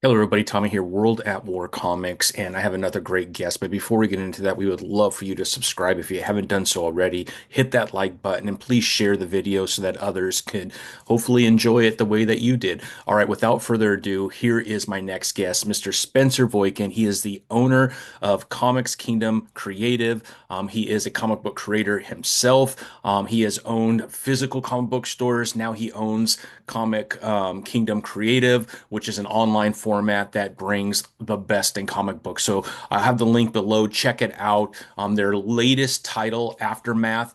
Hello, everybody. Tommy here, World at War Comics, and I have another great guest. But before we get into that, we would love for you to subscribe if you haven't done so already. Hit that like button and please share the video so that others can hopefully enjoy it the way that you did. All right, without further ado, here is my next guest, Mr. Spencer Voykin. He is the owner of Comics Kingdom Creative. He is a comic book creator himself. He has owned physical comic book stores. Now he owns Comic Kingdom Creative, which is an online format that brings the best in comic books. So I have the link below. Check it out. Their latest title, Aftermath,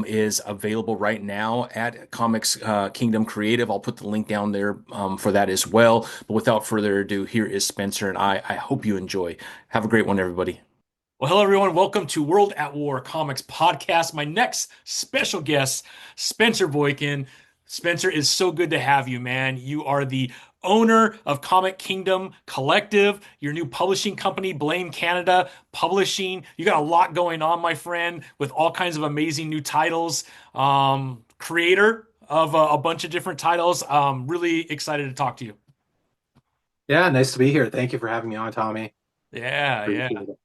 is available right now at Comics Kingdom Creative. I'll put the link down there for that as well. But without further ado, here is Spencer, and I hope you enjoy. Have a great one, everybody. Well, hello, everyone. Welcome to World at War Comics Podcast. My next special guest, Spencer Voykin. Spencer, is so good to have you, man. You are the owner of Comic Kingdom Collective, your new publishing company, Blame Canada Publishing. You got a lot going on, my friend, with all kinds of amazing new titles. Creator of a bunch of different titles. Really excited to talk to you. Yeah, nice to be here. Thank you for having me on, Tommy. Yeah, yeah. Appreciate it.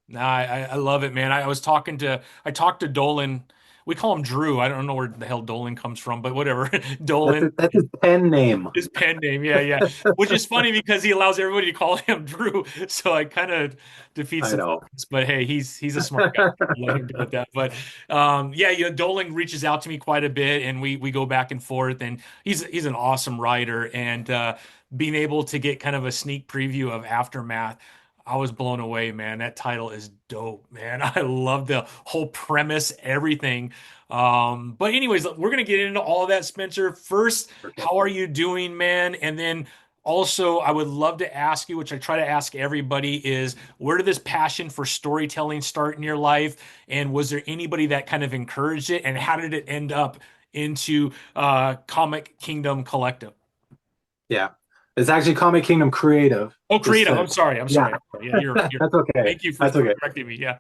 No, I love it, man. I talked to Dolan. We call him Drew. I don't know where the hell Dolan comes from, but whatever. That's Dolan, that's his pen name. his pen name. Yeah, yeah. Which is funny because he allows everybody to call him Drew. So I kind of defeats I the know. purpose. But hey, he's a smart guy. I'll let him go with that. But yeah, Dolan reaches out to me quite a bit, and we go back and forth. And he's an awesome writer, and being able to get kind of a sneak preview of Aftermath. I was blown away, man. That title is dope, man. I love the whole premise, everything. But anyways, we're gonna get into all of that, Spencer. First, how are you doing, man? And then also, I would love to ask you, which I try to ask everybody, is where did this passion for storytelling start in your life? And was there anybody that kind of encouraged it? And how did it end up into Comic Kingdom Collective? Yeah. It's actually Comic Kingdom Creative. Oh, Just creative. to, I'm sorry. I'm yeah, sorry. Yeah, you're. that's okay. Thank you for That's okay. correcting me. Yeah.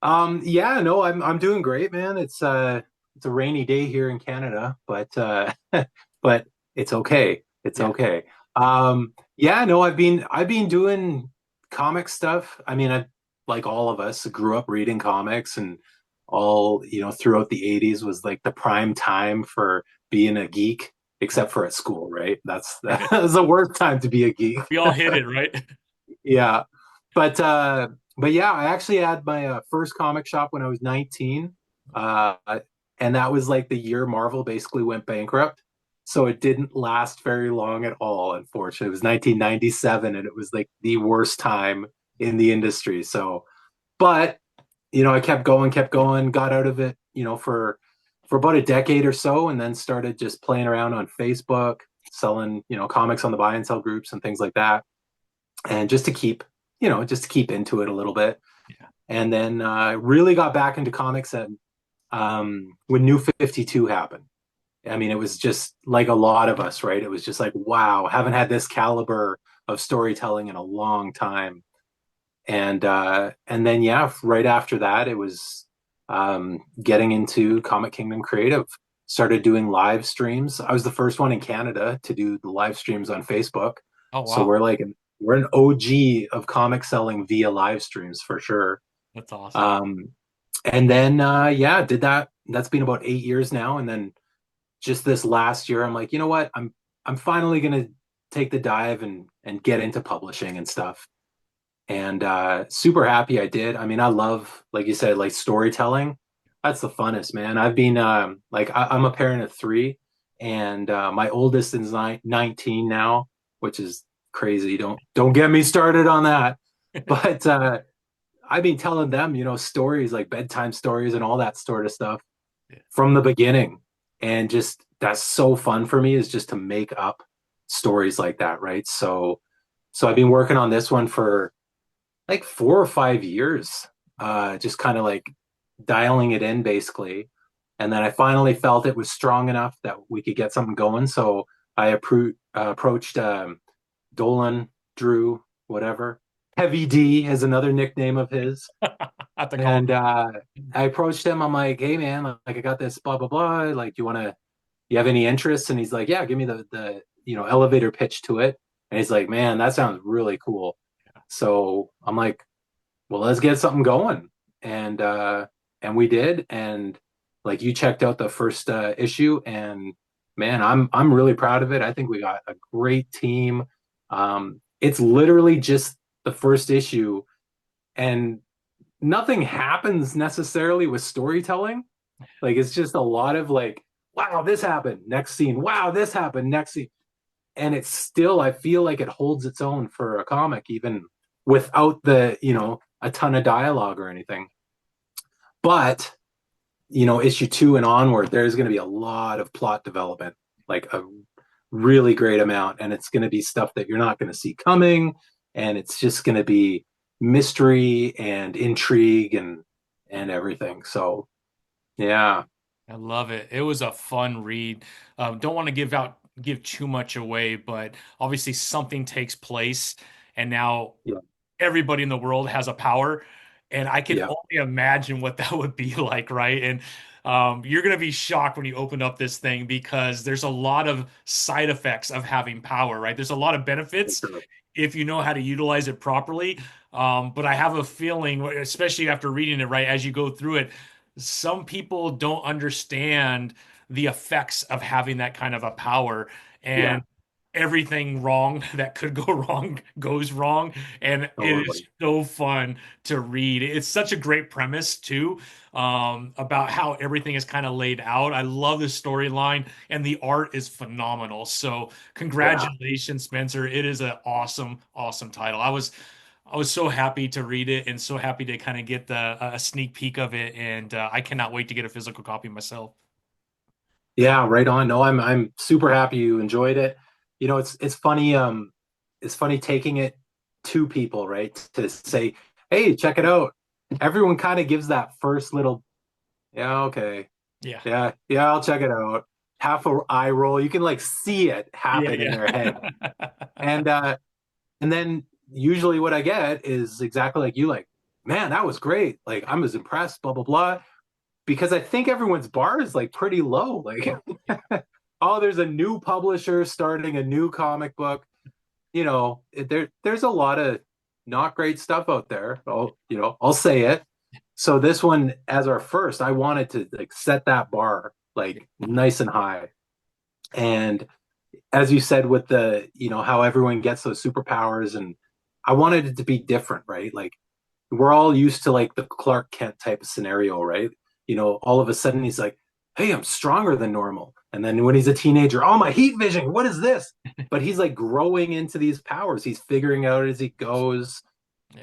Yeah, no, I'm doing great, man. It's a rainy day here in Canada, but but it's okay. It's Yeah. okay. Yeah, no, I've been doing comic stuff. I mean, I like all of us grew up reading comics and all, throughout the 80s was like the prime time for being a geek, except for at school, right? That was the worst time to be a geek. We all hit it, right? Yeah. But uh but yeah, I actually had my first comic shop when I was 19. Uh and that was like the year Marvel basically went bankrupt. So it didn't last very long at all, unfortunately. It was 1997 and it was like the worst time in the industry. So, but I kept going, got out of it, for about a decade or so, and then started just playing around on Facebook, selling, comics on the buy and sell groups and things like that, and just to keep into it a little bit. Yeah. And then really got back into comics when New 52 happened. I mean, it was just like a lot of us, right? It was just like, wow, haven't had this caliber of storytelling in a long time. And then yeah, right after that, it was getting into Comic Kingdom Creative. Started doing live streams. I was the first one in Canada to do the live streams on Facebook. Oh, So wow. we're an OG of comic selling via live streams for sure. That's awesome. Um, and then yeah, did that. That's been about 8 years now. And then just this last year, I'm like, you know what? I'm finally gonna take the dive and get into publishing and stuff. And super happy I did. I mean, I love, like you said, like storytelling. That's the funnest, man. I've been like I'm a parent of three, and my oldest is 19 now, which is crazy. Don't get me started on that. But I've been telling them, stories like bedtime stories and all that sort of stuff Yeah. from the beginning. And just that's so fun for me is just to make up stories like that, right? So I've been working on this one for like 4 or 5 years, just kind of like dialing it in basically. And then I finally felt it was strong enough that we could get something going. So I approached Dolan, Drew, whatever. Heavy D is another nickname of his. I have to call And I approached him. I'm like, hey man, like I got this blah blah blah. Like, you have any interest? And he's like, yeah, give me the elevator pitch to it. And he's like, man, that sounds really cool. So I'm like, well, let's get something going. And we did. And like you checked out the first issue, and man, I'm really proud of it. I think we got a great team. It's literally just the first issue, and nothing happens necessarily with storytelling. Like it's just a lot of like, wow, this happened, next scene. Wow, this happened, next scene. And it's still, I feel like it holds its own for a comic, even without the, a ton of dialogue or anything. But, issue two and onward, there's going to be a lot of plot development, like a really great amount. And it's going to be stuff that you're not going to see coming. And it's just going to be mystery and intrigue and everything. So, yeah. I love it. It was a fun read. Don't want to give too much away, but obviously something takes place, and now Yeah. everybody in the world has a power, and I can Yeah. only imagine what that would be like, right? And you're gonna be shocked when you open up this thing because there's a lot of side effects of having power, right? There's a lot of benefits if you know how to utilize it properly. But I have a feeling, especially after reading it, right, as you go through it, some people don't understand the effects of having that kind of a power, Yeah. and everything wrong that could go wrong goes wrong, and it is Totally. so fun to read. It's such a great premise too, about how everything is kind of laid out. I love the storyline, and the art is phenomenal. So Yeah. congratulations, Spencer. It is an awesome, awesome title. I was so happy to read it and so happy to kind of get a sneak peek of it, and I cannot wait to get a physical copy myself. Yeah, right on. No, I'm super happy you enjoyed it. It's funny taking it to people, right? To say, "Hey, check it out." Everyone kind of gives that first little, "Yeah, okay. Yeah. Yeah, yeah, I'll check it out." Half a eye roll. You can like see it Yeah, happen in their head. yeah. And then usually what I get is exactly like you like, "Man, that was great. Like I'm as impressed, blah blah blah." Because I think everyone's bar is like pretty low. Like oh, there's a new publisher starting a new comic book. There's a lot of not great stuff out there. I'll say it. So this one, as our first, I wanted to like set that bar like nice and high. And as you said, with the, how everyone gets those superpowers, and I wanted it to be different, right? Like we're all used to like the Clark Kent type of scenario, right? All of a sudden he's like, "Hey, I'm stronger than normal." And then when he's a teenager, "Oh, my heat vision, what is this?" But he's like growing into these powers. He's figuring out as he goes.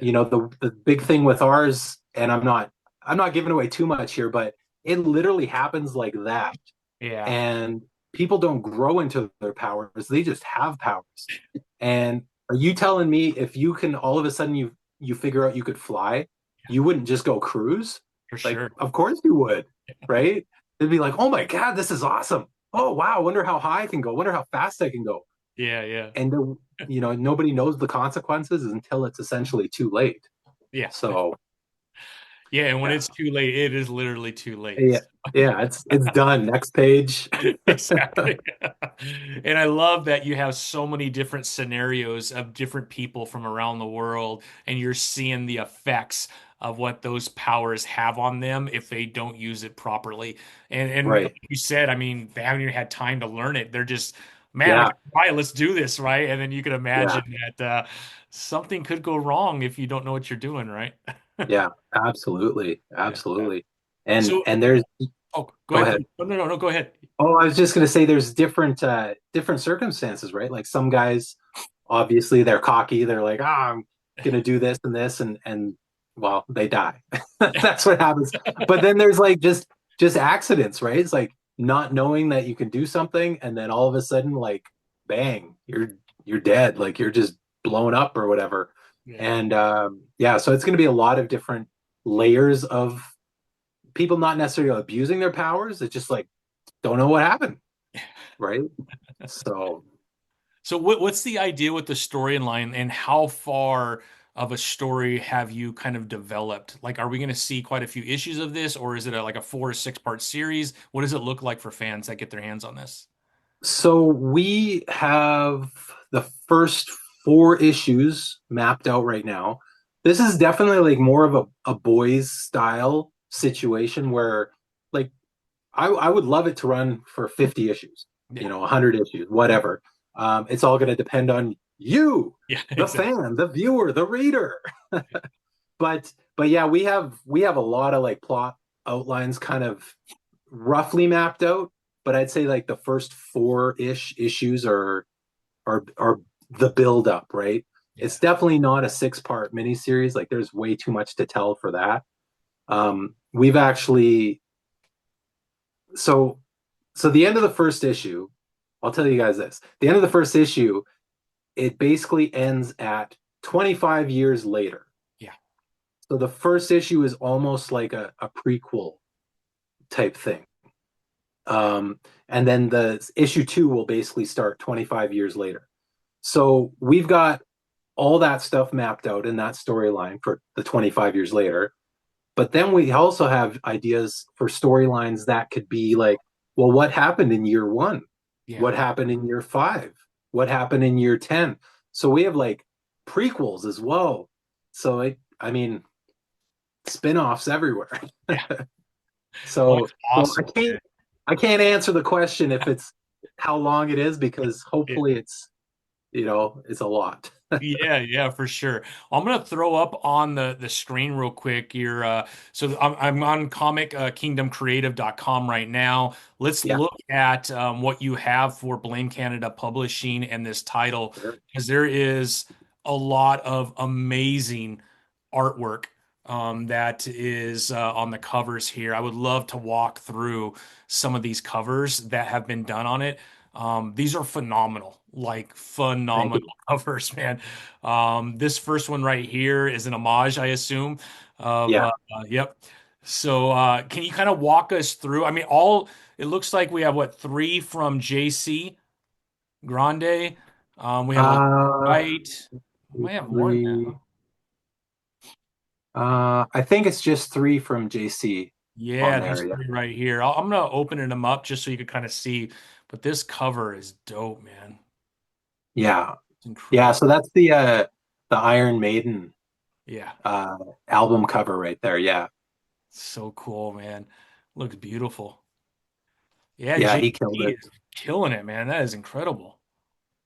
Yeah. The big thing with ours, and I'm not giving away too much here, but it literally happens like that. Yeah. And people don't grow into their powers; they just have powers. And are you telling me if you can all of a sudden you figure out you could fly, you wouldn't just go cruise? For Like, sure. of course you would, right? It'd be like, "Oh my God, this is awesome. Oh wow, wonder how high I can go. Wonder how fast I can go." Yeah, yeah. And nobody knows the consequences until it's essentially too late. Yeah. So Yeah, and when yeah, it's too late, it is literally too late. yeah, yeah. It's done. Next page. Exactly. And I love that you have so many different scenarios of different people from around the world, and you're seeing the effects of what those powers have on them if they don't use it properly. And Right. like you said, I mean, they haven't even had time to learn it. They're just, man, I Yeah. can try it. Let's do this, right? And then you can Yeah. imagine that something could go wrong if you don't know what you're doing, right? Yeah. Absolutely. Yeah. Absolutely. And So, and there's oh, go go ahead, ahead. please. No, no, no, no, go ahead. Oh, I was just gonna say there's different circumstances, right? Like some guys, obviously they're cocky. They're like, "Ah, I'm gonna do this and this," and well, they die. That's what happens. But then there's like just accidents, right? It's like not knowing that you can do something, and then all of a sudden, like, bang, you're dead. Like you're just blown up or whatever. Yeah. And yeah, so it's gonna be a lot of different layers of people not necessarily abusing their powers. It's just like don't know what happened, right? So, So what's the idea with the storyline, and how far of a story have you kind of developed? Like, are we going to see quite a few issues of this, or is it like a 4 or 6 part series? What does it look like for fans that get their hands on this? so we have the first 4 issues mapped out right now. This is definitely like more of a boys style situation where like I would love it to run for 50 issues, Yeah. 100 issues, whatever. It's all going to depend on you, Yeah, the exactly. fan, the viewer, the reader. But yeah, we have a lot of like plot outlines kind of roughly mapped out. But I'd say like the first 4-ish issues are the build up, right? Yeah. It's definitely not a 6-part miniseries. Like there's way too much to tell for that. We've actually so so the end of the first issue, I'll tell you guys this. The end of the first issue, it basically ends at 25 years later. Yeah. So the first issue is almost like a prequel type thing. And then the issue 2 will basically start 25 years later. So we've got all that stuff mapped out in that storyline for the 25 years later. But then we also have ideas for storylines that could be like, well, what happened in year 1? Yeah. What happened in year 5? What happened in year 10? So we have like prequels as well. So I mean, spin-offs everywhere. Yeah. Well, So that's so awesome. I can't answer the question if it's how long it is because Yeah. hopefully it's a lot. Yeah, yeah, for sure. I'm gonna throw up on the screen real quick your so I'm on comic kingdomcreative.com right now. Let's Yeah. look at what you have for Blame Canada Publishing and this title Sure. because there is a lot of amazing artwork that is on the covers here. I would love to walk through some of these covers that have been done on it. These are phenomenal, like Thank phenomenal you. covers, man. This first one right here is an homage, I assume, of Yeah. yep. So can you kind of walk us through? I mean, all it looks like we have what three from JC Grande. We have a Uh, right. We two, might have more than that, huh? three. I think it's just 3 from JC on Yeah, these there. Yeah. three right here. I'm gonna open them up just so you can kind of see. But this cover is dope, man. Yeah. It's Yeah. incredible. So that's the Iron Maiden Yeah, uh album cover right there. Yeah. so cool, man. Looks beautiful. Yeah, Yeah. He killed JT it. is killing it, man. That is incredible.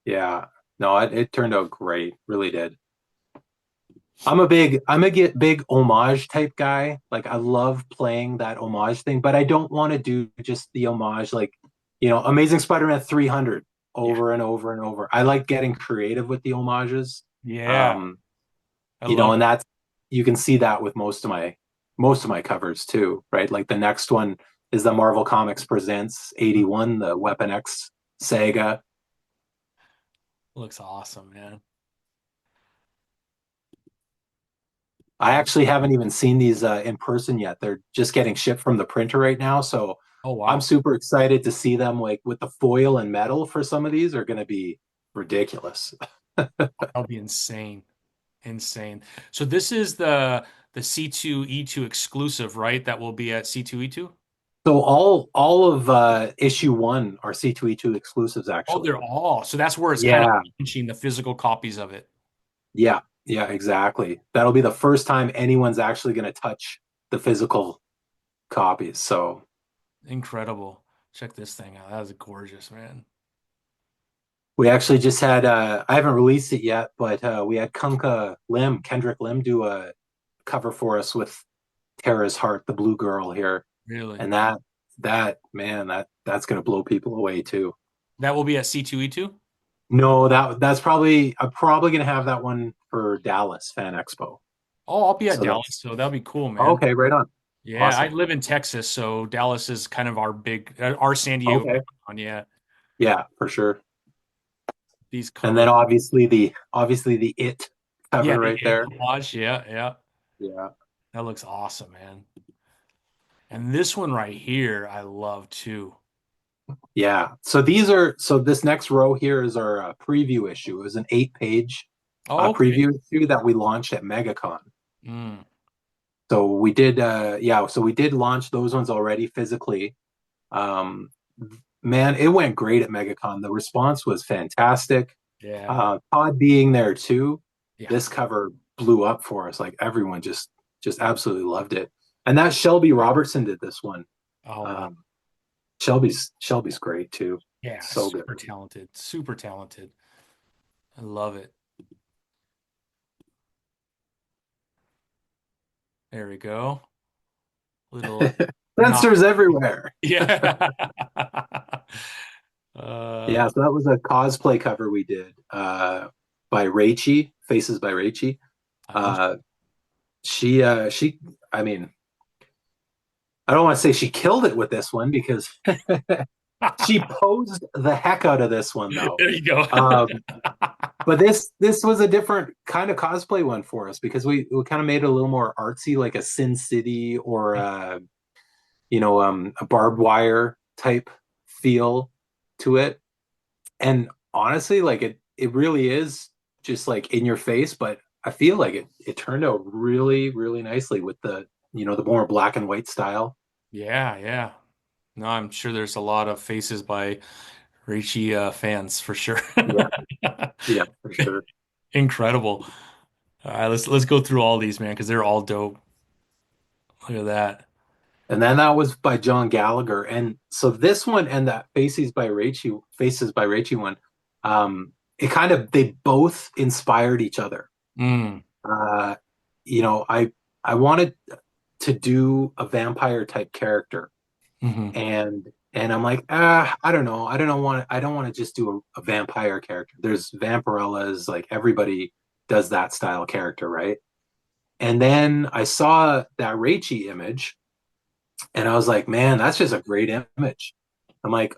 Yeah. No, it turned out great. Really did. I'm a get big homage type guy. Like I love playing that homage thing, but I don't want to do just the homage like, Amazing Spider-Man 300 Yeah, over and over and over. I like getting creative with the homages. yeah, Um, I love and it. that's you can see that with most of my covers too, right? Like the next one is the Marvel Comics Presents Mm, 81, the Weapon X saga. looks awesome, man. I actually haven't even seen these in person yet. They're just getting shipped from the printer right now, so Oh I'm wow, super excited to see them. Like with the foil and metal for some of these are going to be ridiculous. that'll be insane, insane. So this is the C2E2 exclusive, right? That will be at C2E2. So all of issue 1 are C2E2 exclusives, Oh, actually. they're all. So that's where it's kind of Yeah, launching the physical copies of it. yeah, exactly. That'll be the first time anyone's actually going to touch the physical copies. So Incredible. Check this thing out. That is gorgeous, man. we actually just had I haven't released it yet, but we had Kendrick Lim, do a cover for us with Tara's Heart, the blue girl here, Really. and that man, that's gonna blow people away too. That will be at C2E2. No, that's probably I'm probably gonna have that one for Dallas Fan Expo. Oh, I'll be at So Dallas, that's so that'll be cool, man. okay, right on. Yeah, I Awesome. live in Texas, so Dallas is kind of our big, our San Diego Okay. Comic-Con. Yeah, Yeah, for sure. these And then covers. obviously the It Yeah, cover the right It there. collage. Yeah, yeah. Yeah. That looks awesome, man. And this one right here, I love too. Yeah. So this next row here is our preview issue. It was an 8-page Oh, okay. preview issue that we launched at MegaCon. Mm. So we did launch those ones already physically. Um, man, it went great at MegaCon. The response was fantastic. Yeah. Todd being there too, Yeah. this cover blew up for us. Like everyone just absolutely loved it. And that Shelby Robertson did this one. Oh wow. Um, Shelby's great too. Yeah, So good. super talented. Super talented. I love it. There we go. Little not Sensors everywhere. yeah. Yeah, so that was a cosplay cover we did by Raichi, Faces by Raichi. I love Uh, she I mean, I don't want to say she killed it with this one because she posed the heck out of this one though. there you go. Um, but this was a different kind of cosplay one for us because we kind of made it a little more artsy, like a Sin City or a barbed wire type feel to it. And honestly, like it really is just like in your face, but I feel like it turned out really, really nicely with the more black and white style. Yeah, yeah. No, I'm sure there's a lot of faces by Ricci fans for sure. Yeah, yeah, for sure. Incredible. All right, let's go through all these, man, because they're all dope. Look at that. And then that was by John Gallagher. And so this one and that Faces by Raichi one, it kind of they both inspired each other. Mm, Uh, I wanted to do a vampire type character, hmm. and I'm like, I don't know, I don't want to just do a vampire character. There's vampirellas, like everybody does that style character, right? And then I saw that Raichi image, and I was like, man, that's just a great image. I'm like,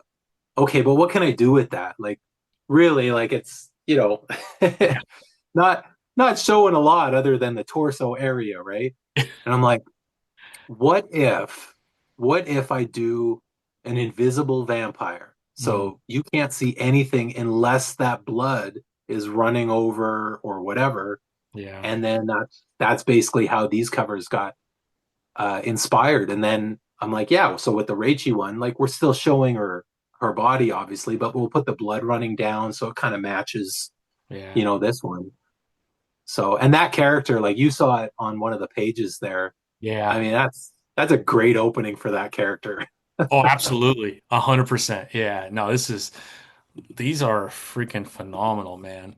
okay, but what can I do with that? Like, really, like it's Yeah. not not showing a lot other than the torso area, right? And I'm like, what if what if I do an invisible vampire? Mm, So you can't see anything unless that blood is running over or whatever. yeah. And then that's basically how these covers got inspired. And then I'm like, yeah, so with the Raichi one, like we're still showing her body, obviously, but we'll put the blood running down so it kind of matches, Yeah. this one. So, and that character, like you saw it on one of the pages there. I Yeah. mean, that's a great opening for that character. Oh, absolutely. 100%. Yeah. No, these are freaking phenomenal, man.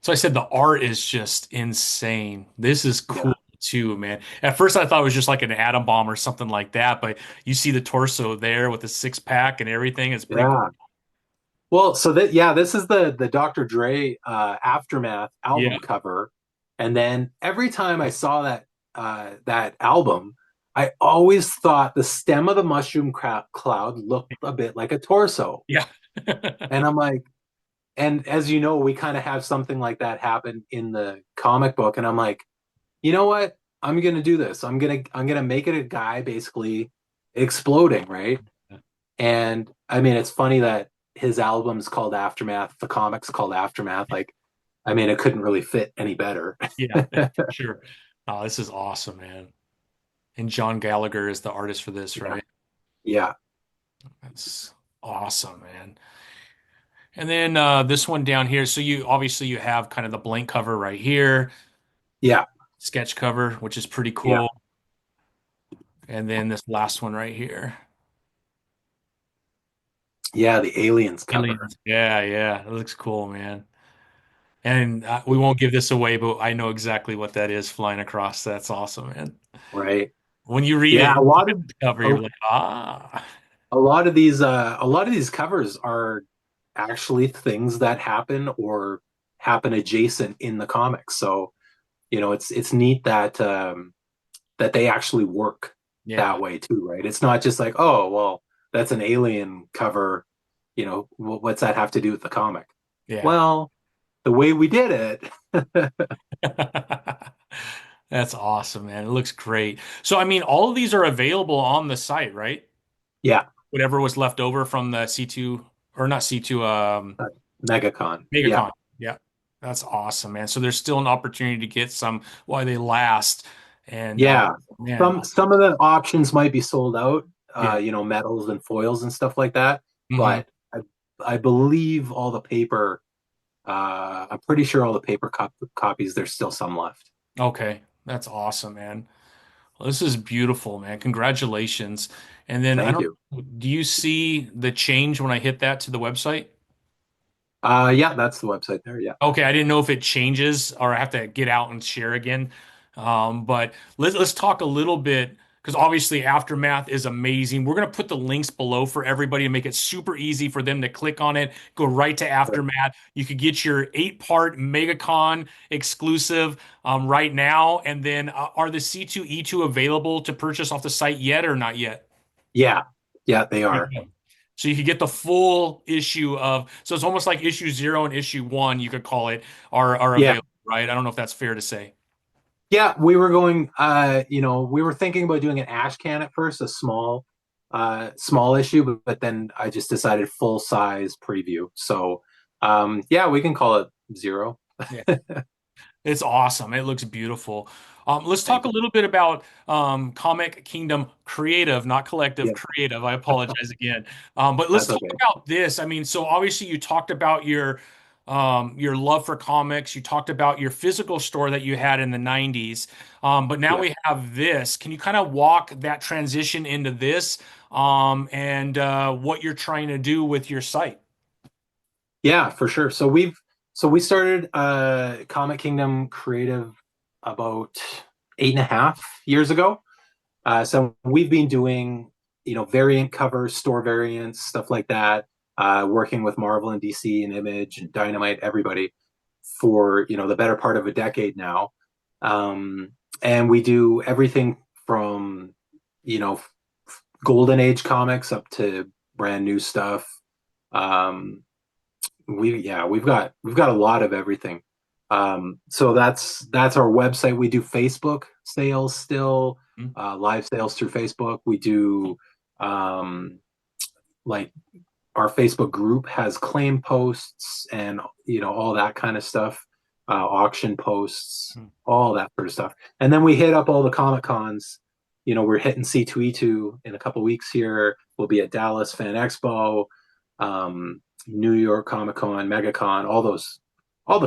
So I said the art is just insane. This is Yeah, cool too, man. At first I thought it was just like an atom bomb or something like that, but you see the torso there with the six pack and everything. It's pretty cool. yeah. Well, so that yeah, this is the Dr. Dre Aftermath album Yeah. cover, and then every time I saw that album, I always thought the stem of the cloud looked a bit like a torso, Yeah. and I'm like, and as you know, we kind of have something like that happen in the comic book, and I'm like, you know what? I'm gonna do this. I'm gonna make it a guy basically exploding, right? And I mean, it's funny that his album's called Aftermath, the comic's called Aftermath. Like, I mean, it couldn't really fit any better. Yeah, for sure. Oh, this is awesome, man. And John Gallagher is the artist for this, Yeah. right? Yeah. That's awesome, man. And then this one down here. So you obviously you have kind of the blank cover right here, Yeah. sketch cover, which is pretty Yeah. cool. And then this last one right here. Yeah. The Aliens cover. Aliens. Yeah, yeah. It looks cool, man. And we won't give this away, but I know exactly what that is flying across. That's awesome, man. Right. When you read Yeah. it, look at the cover, A, you're like, ah. a lot of these covers are actually things that happen or happen adjacent in the comics. So, it's neat that they actually work Yeah, that way too, right? It's not just like, oh, well, that's an alien cover. What's that have to do with the comic? yeah. Well, the way we did it, That's awesome, man. It looks great. So, I mean, all of these are available on the site, right? yeah, Whatever was left over from the C2 or not C2, MegaCon, yeah, MegaCon. Yeah. That's awesome, man. So there's still an opportunity to get some while they last. And yeah. man, Some of the options might be sold out, yeah. metals and foils and stuff like that, Hmm. but I believe all the paper I'm pretty sure all the copies, there's still some left. Okay, that's awesome, man. Well, this is beautiful, man. Congratulations. And then I Thank don't, you. do you see the change when I hit that to the website? Yeah, that's the website there. Yeah, Okay, I didn't know if it changes or I have to get out and share again. But let's talk a little bit because obviously Aftermath is amazing. We're gonna put the links below for everybody to make it super easy for them to click on it, go right to sure. Aftermath. You could get your 8-part MegaCon exclusive right now, and then are the C2E2 available to purchase off the site yet or not yet? Yeah, yeah, they are. So you could get the full issue of, so it's almost like issue 0 and issue 1, you could call it, are Yeah, available, right? I don't know if that's fair to say. yeah. We were going. We were thinking about doing an ash can at first, a small issue, but then I just decided full size preview. So, yeah, we can call it zero. Yeah. It's awesome. It looks beautiful. Let's talk Thank a you. little bit about Comic Kingdom Creative, not Collective, Yeah, Creative. I apologize again. But let's that's talk okay. about this. I mean, so obviously you talked about your love for comics. You talked about your physical store that you had in the 90s. But now Yeah. we have this. Can you kind of walk that transition into this and what you're trying to do with your site? Yeah, for sure. We started Comic Kingdom Creative about 8.5 years ago. So we've been doing, variant covers, store variants, stuff like that, working with Marvel and DC and Image and Dynamite, everybody for, the better part of a decade now. And we do everything from, you know, golden age comics up to brand new stuff. Um, we've got a lot of everything. So that's our website. We do Facebook sales still, Hmm? live sales through Facebook. We do um, like our Facebook group has claim posts and all that kind of stuff, auction posts, Hmm. all that sort of stuff. And then we hit up all the Comic Cons. We're hitting C2E2 in a couple weeks here. We'll be at Dallas Fan Expo, New York Comic Con, MegaCon, all the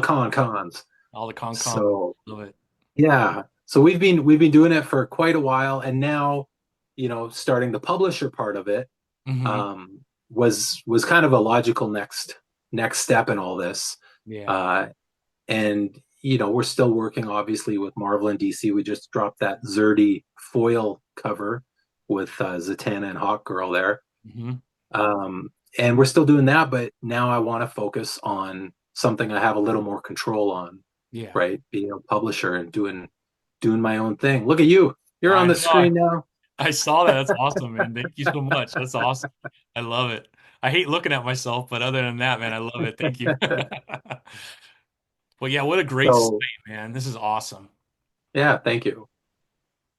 cons. All the con. So Love it. yeah, so we've been doing it for quite a while, and now, starting the publisher part of it Hmm. um, was kind of a logical next step in all this. Yeah. Uh, and we're still working obviously with Marvel and DC. We just dropped that Zerdy foil cover with Zatanna and Hawkgirl there. Hmm. Um, and we're still doing that, but now I want to focus on something I have a little more control on, Yeah. right? Being a publisher and doing my own thing. Look at you. You're on I the know. screen now. I saw that. That's awesome, man. Thank you so much. That's awesome. I love it. I hate looking at myself, but other than that, man, I love it. Thank you. Well, yeah, what a great site, So man. This is awesome. yeah, thank you.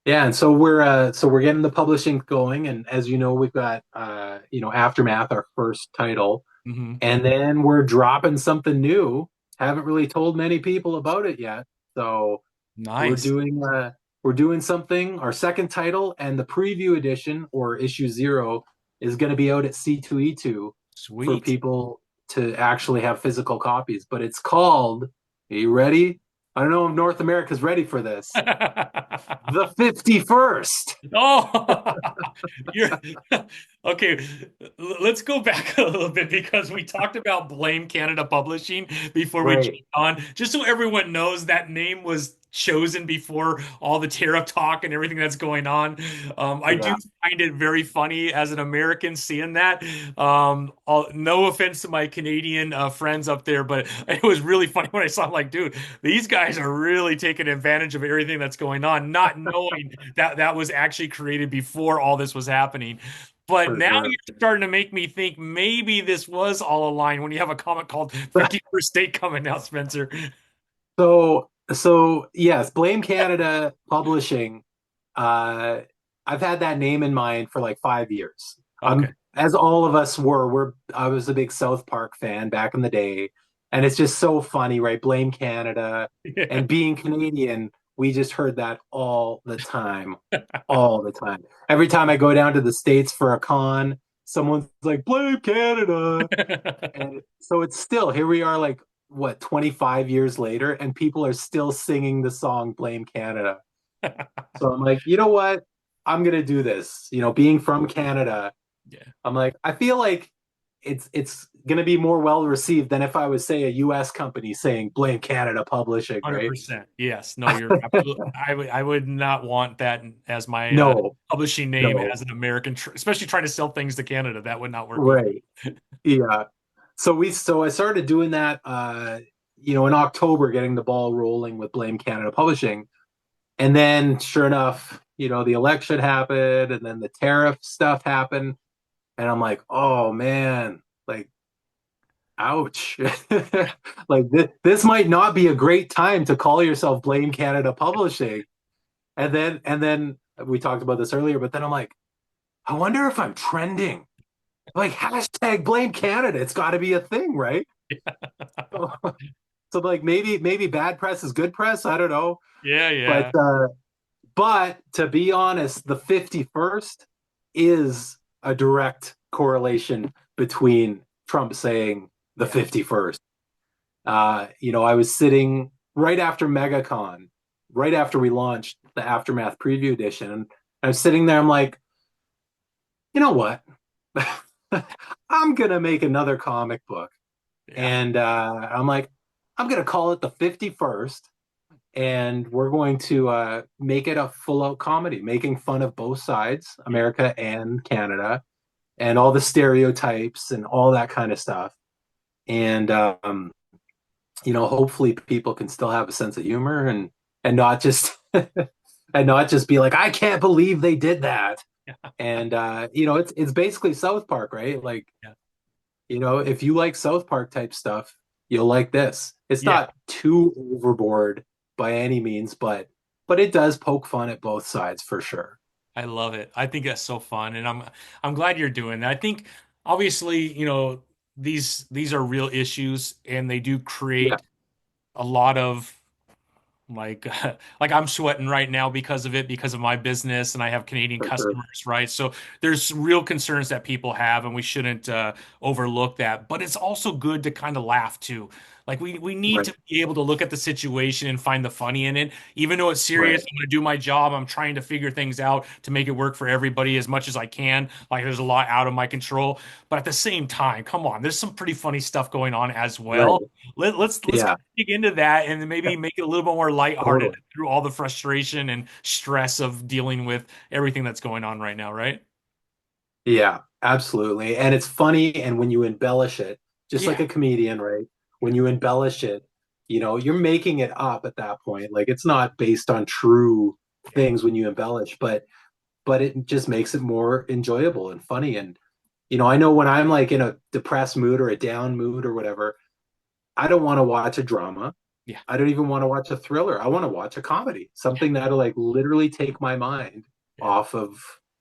Yeah, and so we're getting the publishing going, and as you know, we've got Aftermath, our first title, Hmm. and then we're dropping something new. Haven't really told many people about it yet. So we're Nice. doing uh we're doing something, our second title, and the preview edition or issue 0 is going to be out at C2E2 for Sweet. people to actually have physical copies. But it's called, are you ready? I don't know if North America's ready for this. The 51st. Oh, you're okay. Let's go back a little bit because we talked about Blame Canada Publishing before we Right. jumped on. Just so everyone knows, that name was chosen before all the tariff talk and everything that's going on. I do Yeah, find it very funny as an American seeing that. No offense to my Canadian friends up there, but it was really funny when I saw, like, dude, these guys are really taking advantage of everything that's going on, not knowing that that was actually created before all this was happening. But for now sure. you're starting to make me think maybe this was all a line when you have a comic called 51st State coming out, Spencer. So yes, Blame Canada Publishing. Uh, I've had that name in mind for like 5 years. Okay. As all of us were. I was a big South Park fan back in the day, and it's just so funny, right? Blame Canada, Yeah. and being Canadian, we just heard that all the time. Every time I go down to the States for a con, someone's like, "Blame Canada," and so it's still here. We are like what, 25 years later, and people are still singing the song Blame Canada. So I'm like, you know what? I'm gonna do this. Being from Canada, Yeah. I'm like, I feel like it's gonna be more well received than if I was, say, a US company saying Blame Canada Publishing, right? 100%. Yes. No, you're absolutely. I would not want that as my No, publishing name no, as an American, especially trying to sell things to Canada. That would not work over. right. Yeah. So I started doing that in October, getting the ball rolling with Blame Canada Publishing. And then sure enough, the election happened and then the tariff stuff happened. And I'm like, oh man, like, ouch. Like this might not be a great time to call yourself Blame Canada Publishing. And then we talked about this earlier, but then I'm like, I wonder if I'm trending. Like hashtag Blame Canada. It's got to be a thing, right? So, so like maybe bad press is good press. I don't know. Yeah, But yeah, to be honest, the 51st is a direct correlation between Trump saying the yeah, 51st. I was sitting right after MegaCon, right after we launched the Aftermath Preview Edition, and I was sitting there. I'm like, you know what? I'm gonna make another comic book, yeah, and I'm like, I'm gonna call it the 51st, and we're going to make it a full out comedy, making fun of both sides, yeah. America and Canada, and all the stereotypes and all that kind of stuff. And hopefully people can still have a sense of humor and not just and not just be like, I can't believe they did that. And it's basically South Park, right? Like, Yeah. if you like South Park type stuff, you'll like this. It's Yeah, not too overboard by any means, but it does poke fun at both sides for sure. I love it. I think that's so fun, and I'm glad you're doing that. I think obviously, these are real issues, and they do Yeah, create a lot of like like I'm sweating right now because of it, because of my business, and I have Canadian for sure. customers, right? So there's real concerns that people have, and we shouldn't overlook that. But it's also good to kind of laugh too. Like we need Right, to be able to look at the situation and find the funny in it. Even though it's serious, right, I'm going to do my job. I'm trying to figure things out to make it work for everybody as much as I can. Like there's a lot out of my control, but at the same time, come on, there's some pretty funny stuff going on as right. well. Let's Yeah, kind of dig into that and then maybe make it a little bit more lighthearted totally. through all the frustration and stress of dealing with everything that's going on right now, right? Yeah, absolutely. And it's funny, and when you embellish it, just like Yeah, a comedian, right? When yeah, you embellish it, you're making it up at that point. Like it's not based on true yeah, things when you embellish, but it just makes it more enjoyable and funny. And I know when I'm like in a depressed mood or a down mood or whatever, I don't want to watch a drama. yeah, I don't even want to watch a thriller. I want to watch a comedy, yeah, something that'll like literally take my mind yeah, off of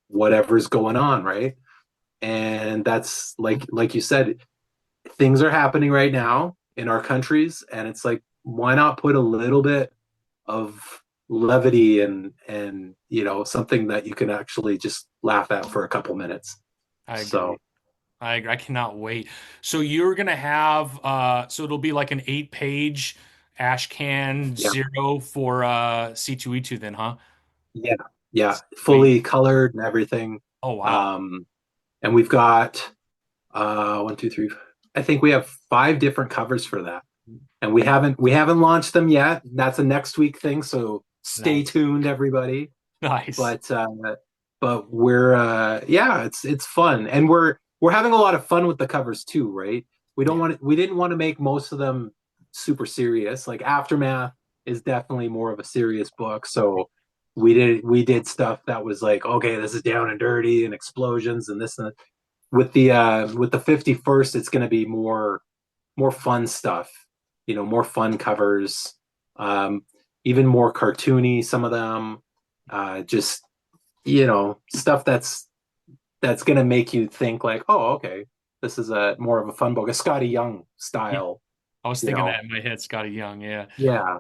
whatever's going on, right? And that's like you said, things are happening right now in our countries, and it's like, why not put a little bit of levity and something that you can actually just laugh at for a couple minutes. I So agree. I agree. I cannot wait. So you're gonna have so it'll be like an 8 page ash can yeah, zero for C2E2 then, huh? yeah, yeah, Sweet. fully colored and everything. Oh wow. um and we've got one, two, three, I think we have 5 different covers for that, and we haven't launched them yet. That's a next week thing, so stay Nice. tuned, everybody. Nice. But we're yeah, it's fun, and we're having a lot of fun with the covers too, right? Yeah. We didn't want to make most of them super serious. Like Aftermath is definitely more of a serious book, so we did stuff that was like, okay, this is down and dirty and explosions and this and that. With the 51st, it's going to be more fun stuff, more fun covers, um, even more cartoony, some of them, just stuff that's going to make you think like, oh, okay, this is a more of a fun book, a Scotty Young Yeah. style, I was you thinking know. that in my head, Scotty Young. Yeah. Yeah,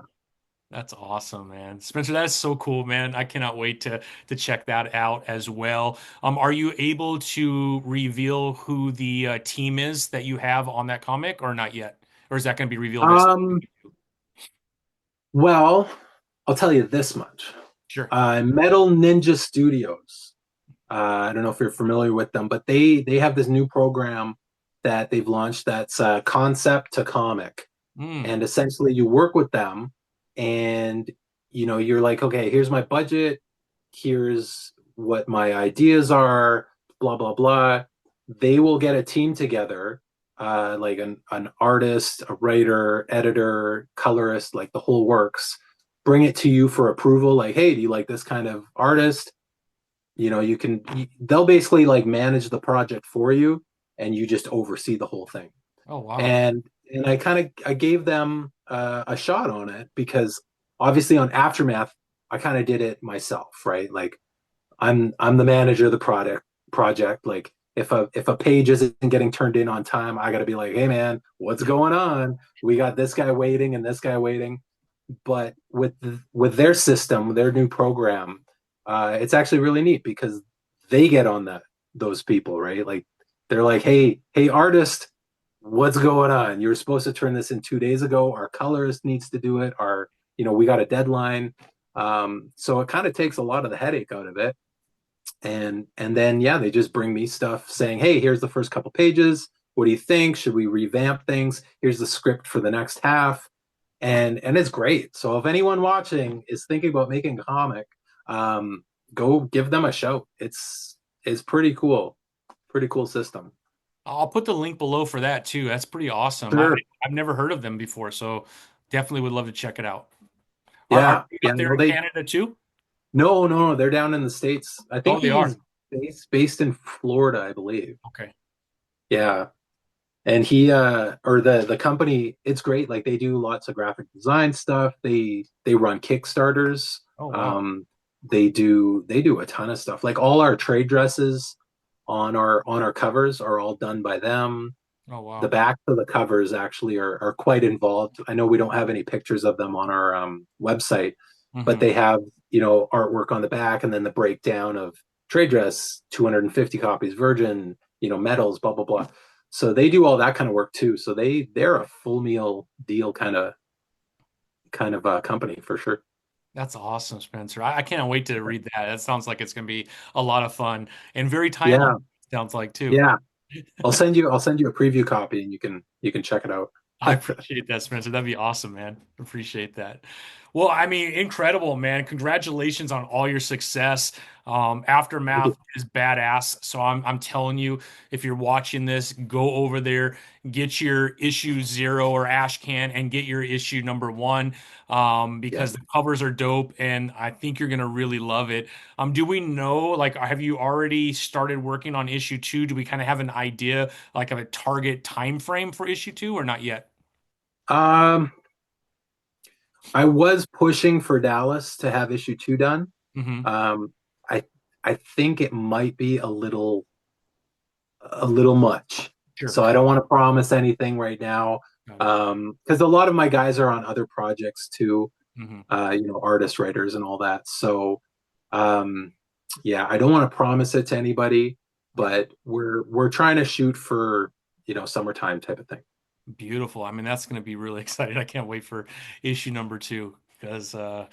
That's awesome, man. Spencer, that's so cool, man. I cannot wait to check that out as well. Are you able to reveal who the team is that you have on that comic or not yet? or is that going to be revealed at? Um, well, I'll tell you this much. Sure. Metal Ninja Studios. I don't know if you're familiar with them, but they have this new program that they've launched that's concept to comic. Mm. And essentially you work with them and you're like, okay, here's my budget, here's what my ideas are, blah blah blah. They will get a team together, like an artist, a writer, editor, colorist, like the whole works, bring it to you for approval, like, hey, do you like this kind of artist? They'll basically like manage the project for you, and you just oversee the whole thing. Oh, wow. And I gave them a shot on it because obviously on Aftermath I kind of did it myself, right? Like I'm the manager of the project. Like if a page isn't getting turned in on time, I got to be like, hey man, what's going on? We got this guy waiting and this guy waiting. But with their system, their new program, it's actually really neat because they get on those people, right? Like they're like, hey, artist, what's going on? You were supposed to turn this in 2 days ago. Our colorist needs to do it. We got a deadline. So it kind of takes a lot of the headache out of it. And then yeah, they just bring me stuff saying, hey, here's the first couple pages. What do you think? Should we revamp things? Here's the script for the next half. And it's great. So if anyone watching is thinking about making a comic, go give them a show. It's pretty cool. Pretty cool system. I'll put the link below for that too. That's pretty awesome. Sure. I've never heard of them before, so definitely would love to check it out. Are Yeah. they Yeah. out there No, in Canada too? no, they're down in the States. I Oh, think they are. he's based in Florida, I believe. Okay. Yeah. And he or the company, it's great. Like they do lots of graphic design stuff. They run Kickstarters. Oh, wow. Um, they do a ton of stuff. Like all our trade dresses on our covers are all done by them. Oh, The wow. backs of the covers actually are quite involved. I know we don't have any pictures of them on our website, but Hmm. they have artwork on the back and then the breakdown of trade dress, 250 copies virgin, metals, blah blah blah. So they do all that kind of work too. So they're a full meal deal kind of company for sure. That's awesome, Spencer. I can't wait to read that. That sounds like it's going to be a lot of fun and very timely, Yeah, sounds like too. yeah. I'll send you a preview copy and you can check it out. I appreciate that, Spencer. That'd be awesome, man. Appreciate that. Well, I mean, incredible, man. Congratulations on all your success. Thank Aftermath you. is badass. So I'm telling you, if you're watching this, go over there, get your issue 0 or ash can, and get your issue number 1, Yeah. because the covers are dope, and I think you're gonna really love it. Do we know, like, have you already started working on issue 2? Do we kind of have an idea, like, of a target time frame for issue 2, or not yet? Um, I was pushing for Dallas to have issue 2 done. Hmm. Um, I I think it might be a little much. Sure. So I don't want to promise anything right now. Got it. Because a lot of my guys are on other projects too, Hmm. artist writers and all that. So um, yeah, I don't want to promise it to anybody, Right. but we're trying to shoot for summertime type of thing. Beautiful. I mean, that's going to be really exciting. I can't wait for issue number 2, because Yeah,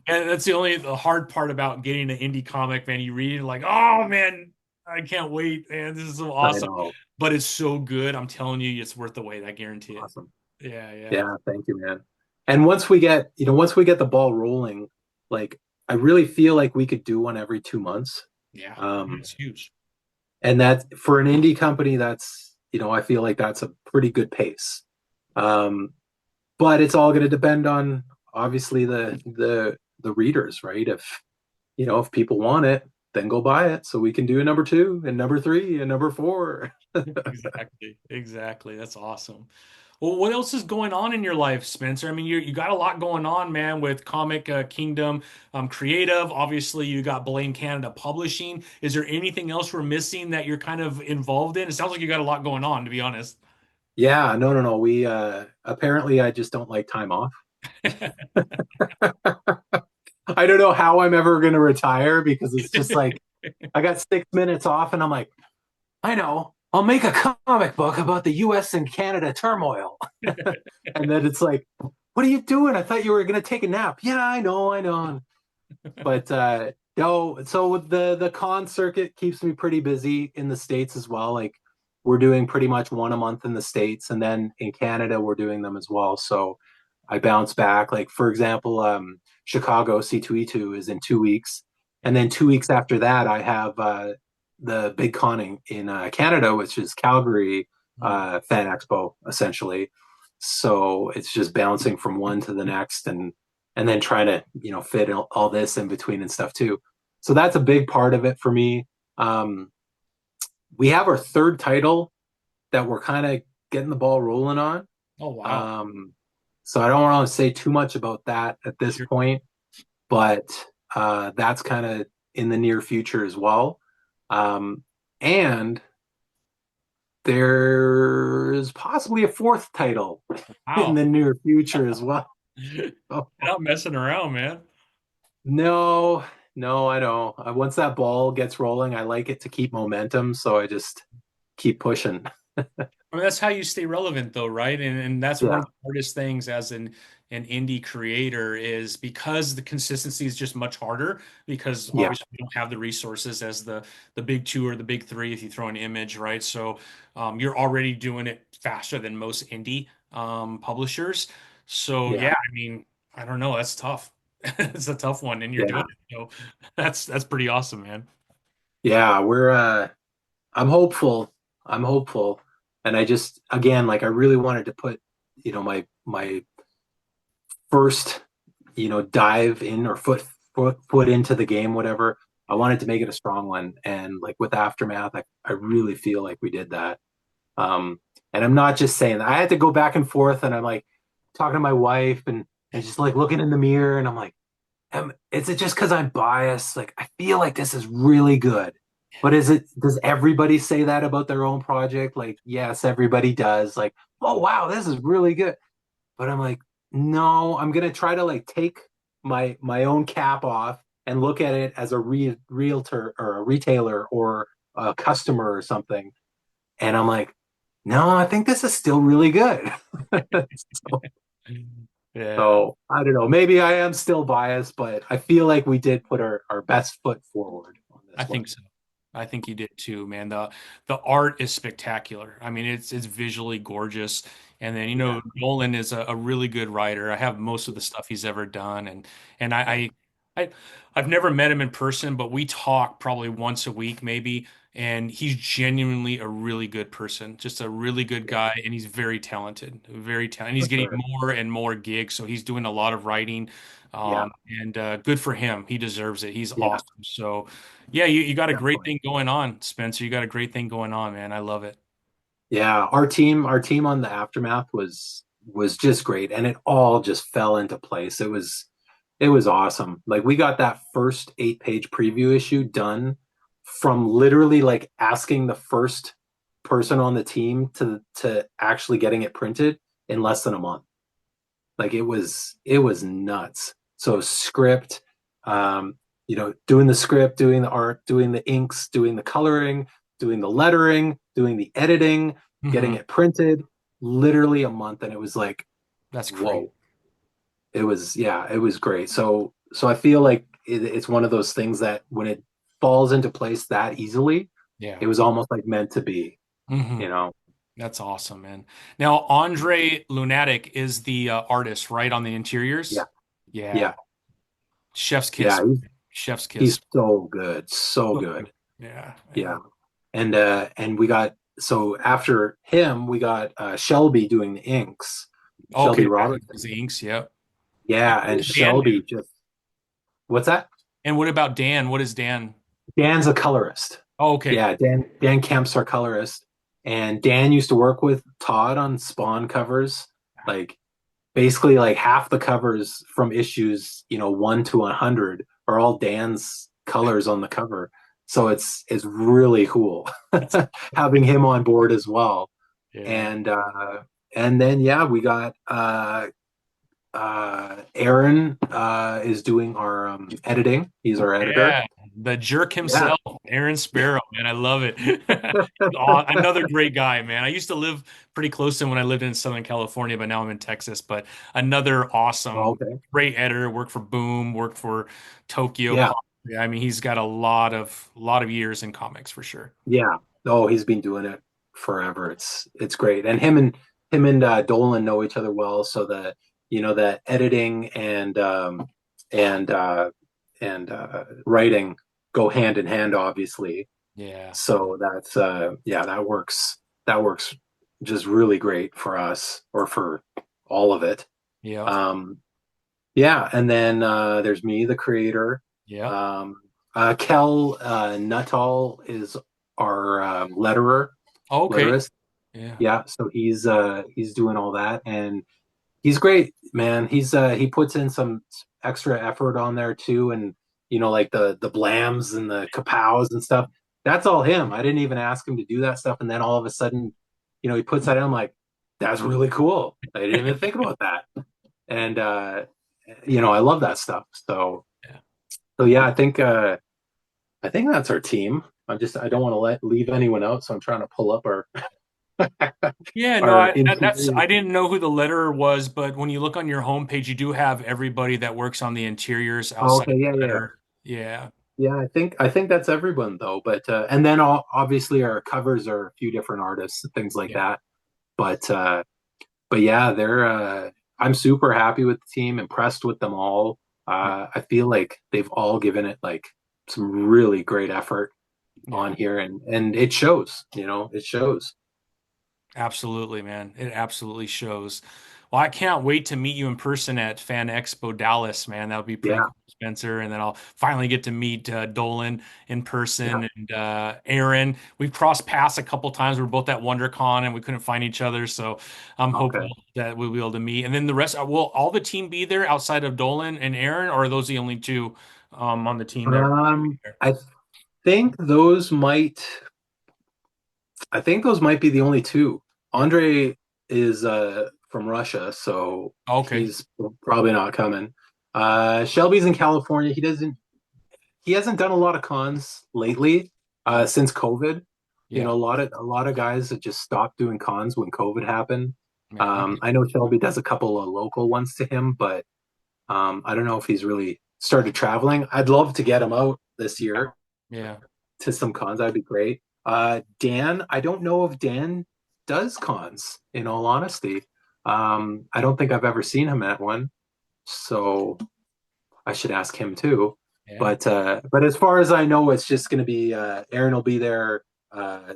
and that's the hard part about getting an indie comic, man. You read it like, oh man, I can't wait, man. This is so I awesome. know. But it's so good. I'm telling you, it's worth the wait. I guarantee it. Awesome. Yeah, yeah, Yeah, thank you, man. And once we get the ball rolling, like I really feel like we could do one every 2 months. yeah. Um, It's huge. and that for an indie company, I feel like that's a pretty good pace. Um, but it's all going to depend on obviously the readers, right? If people want it, then go buy it so we can do a number 2 and number 3 and number 4. Exactly. Exactly. That's awesome. Well, what else is going on in your life, Spencer? I mean, you got a lot going on, man, with Comic Kingdom Creative. Obviously, you got Blame Canada Publishing. Is there anything else we're missing that you're kind of involved in? It sounds like you got a lot going on, to be honest. Yeah, no, no, no. We apparently I just don't like time off. I don't know how I'm ever going to retire because it's just like I got 6 minutes off and I'm like, I know. I'll make a comic book about the US and Canada turmoil. And then it's like, what are you doing? I thought you were going to take a nap. Yeah, I know. But no, so the con circuit keeps me pretty busy in the States as well. Like we're doing pretty much one a month in the States, and then in Canada we're doing them as well. So I bounce back. Like for example, Chicago C2E2 is in 2 weeks, and then 2 weeks after that I have the big con in Canada, which is Calgary Mm. Fan Expo, essentially. So it's just bouncing from one to the next, and then trying to fit all this in between and stuff too. So that's a big part of it for me. Um, we have our third title that we're kind of getting the ball rolling on. Oh, wow. Um, so I don't want to say too much about that at this Sure. point, but that's kind of in the near future as well. Um, and there's possibly a fourth title in Wow. the near future as well. You're not messing around, man. No, no, I don't. Once that ball gets rolling, I like it to keep momentum, so I just keep pushing. I mean, that's how you stay relevant, though, right? And that's one Yeah, of the hardest things as an indie creator is because the consistency is just much harder because yeah, obviously we don't have the resources as the big two or the big three if you throw an image, right? So you're already doing it faster than most indie publishers. So yeah, yeah, I mean, I don't know, that's tough. It's a tough one, and you're doing yeah, it. So that's pretty awesome, man. yeah. I'm hopeful. I'm hopeful. And I just, again, like I really wanted to put, my first, dive in or foot into the game, whatever. I wanted to make it a strong one. And like with Aftermath, I really feel like we did that. Um, and I'm not just saying that. I had to go back and forth, and I'm like talking to my wife, and just like looking in the mirror, and I'm like, is it just because I'm biased? Like, I feel like this is really good. But does everybody say that about their own project? Like, yes, everybody does. Like, oh wow, this is really good. But I'm like, no, I'm gonna try to like take my own cap off and look at it as a realtor or a retailer or a customer or something. And I'm like, no, I think this is still really good. so, Yeah. so I don't know. Maybe I am still biased, but I feel like we did put our best foot forward on I this one. think so. I think you did too, man. The art is spectacular. I mean, it's visually gorgeous. And then, Yeah, Nolan is a really good writer. I have most of the stuff he's ever done, and I I've never met him in person, but we talk probably once a week, maybe. And he's genuinely a really good person, just a really good yeah, guy, and he's very talented, very talented. He's for getting sure. more and more gigs, so he's doing a lot of writing. Yeah, And good for him. He deserves it. He's yeah, awesome. So. Yeah, you got a great definitely. thing going on, Spencer. You got a great thing going on, man. I love it. Yeah, our team on the Aftermath was just great, and it all just fell into place. It was awesome. Like we got that first 8-page preview issue done from literally like asking the first person on the team to actually getting it printed in less than a month. Like it was nuts. So script, doing the script, doing the art, doing the inks, doing the coloring, doing the lettering, doing the editing, getting Hmm. it printed, literally a month, and it was like, That's crazy. whoa. It was great. So I feel like it's one of those things that when it falls into place that easily, Yeah. it was almost like meant to be, Hmm. you know. That's awesome, man. Now, Andre Lunatic is the artist, right, on the Yeah, interiors? Yeah. yeah, Chef's yeah. kiss. Chef's He's kiss. so good, so So good. good. Yeah. Yeah. And And we got, so after him we got Shelby doing the inks. okay, Shelby yeah, he Robertson. does the inks. Yep. And Yeah, what and does Dan do? Shelby just, what's that? And what about Dan? What is Dan? Dan's a colorist. Oh, okay. Yeah, Dan Kemp's our colorist. And Dan used to work with Todd on Spawn covers. Like basically like half the covers from issues, 1 to 100 are all Dan's colors on the cover. So it's really cool That's having him on board as well. yeah. And then yeah, we got Aaron is doing our editing. He's our editor. Yeah, the jerk Yeah. himself, Aaron Sparrow, man. I love it. Another great guy, man. I used to live pretty close to him when I lived in Southern California, but now I'm in Texas. But another awesome, Okay. great editor, worked for Boom, worked for Tokyo Yeah. Pop. Yeah, I mean, he's got a lot of years in comics for sure. Yeah. Oh, he's been doing it forever. It's great. And him and Dolan know each other well, so that that editing and writing go hand in hand, obviously. Yeah, So that's yeah, that works just really great for us or for all of it. yeah, Um yeah, and then there's me, the creator. yeah. Um Kel Nuttall is our Okay. letterist. Yeah, Yeah, so he's doing all that, and he's great, man. He puts in some extra effort on there too, and like the blams and the kapows and stuff. That's all him. I didn't even ask him to do that stuff, and then all of a sudden, he puts that in. I'm like, that's really cool. I didn't even think about that, and I love that stuff. yeah. So yeah, I think that's our team. I don't want to leave anyone out, so I'm trying to pull up our Yeah, no, our that's interior. I didn't know who the letterer was, but when you look on your homepage, you do have everybody that works on the interiors Oh, outside okay, of yeah, the yeah, yeah. letterer. Yeah, Yeah, I think that's everyone though. But and then obviously our covers are a few different artists, things like yeah, that. But yeah, they're I'm super happy with the team, impressed with them all. yeah, I feel like they've all given it like some really great effort on yeah. here, and it shows, it shows. Absolutely, man. It absolutely shows. Well, I can't wait to meet you in person at Fan Expo Dallas, man. That would be pretty Yeah, cool, Spencer. And then I'll finally get to meet Dolan in yeah, person and Aaron. We've crossed paths a couple times. We are both at WonderCon and we couldn't find each other. So I'm okay. hopeful that we'll be able to meet. And then the rest, will all the team be there outside of Dolan and Aaron, or are those the only two on the team that are there? I think those might I think those might be the only two. Yeah. Andre is from Russia, so Okay. he's probably not coming. Shelby's in California. He hasn't done a lot of cons lately Yeah. since COVID. Yeah. A lot of guys that just stopped doing cons when COVID happened. Yeah. Okay. I know Shelby does a couple of local ones to him, but I don't know if he's really started traveling. I'd love to get him out this Yeah. year Yeah. to some cons. That'd be great. Dan, I don't know if Dan does cons, in all honesty. I don't think I've ever seen him at one, so I should ask him too. Yeah. But as far as I know, it's just going to be Aaron will be there,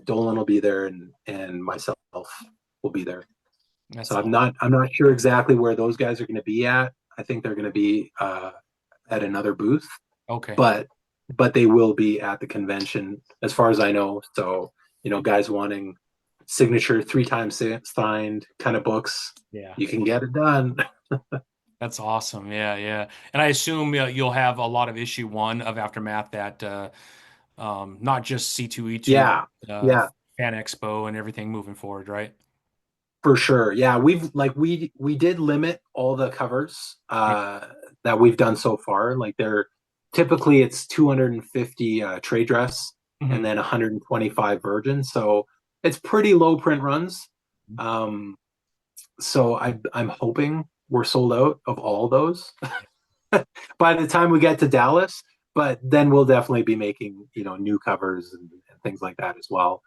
Dolan will be there, and myself will be there. That's So I'm all. not I'm not sure exactly where those guys are going to be at. I think they're going to be at another booth, Okay. but they will be at the convention as far as I know. So guys wanting signature 3 times signed kind of books, Yeah. you can get it done. That's awesome. Yeah, yeah. And I assume you'll have a lot of issue one of Aftermath that not just C2E2, Yeah, uh, yeah, Fan Expo and everything moving forward, right? for sure. Yeah, we did limit all the covers Yeah. that we've done so far. Like they're typically it's 250 trade dress and Hmm. then 125 virgin. So it's pretty low print runs. Um, so I'm hoping we're sold out of all those by the time we get to Dallas. But then we'll definitely be making new covers and things like that as well.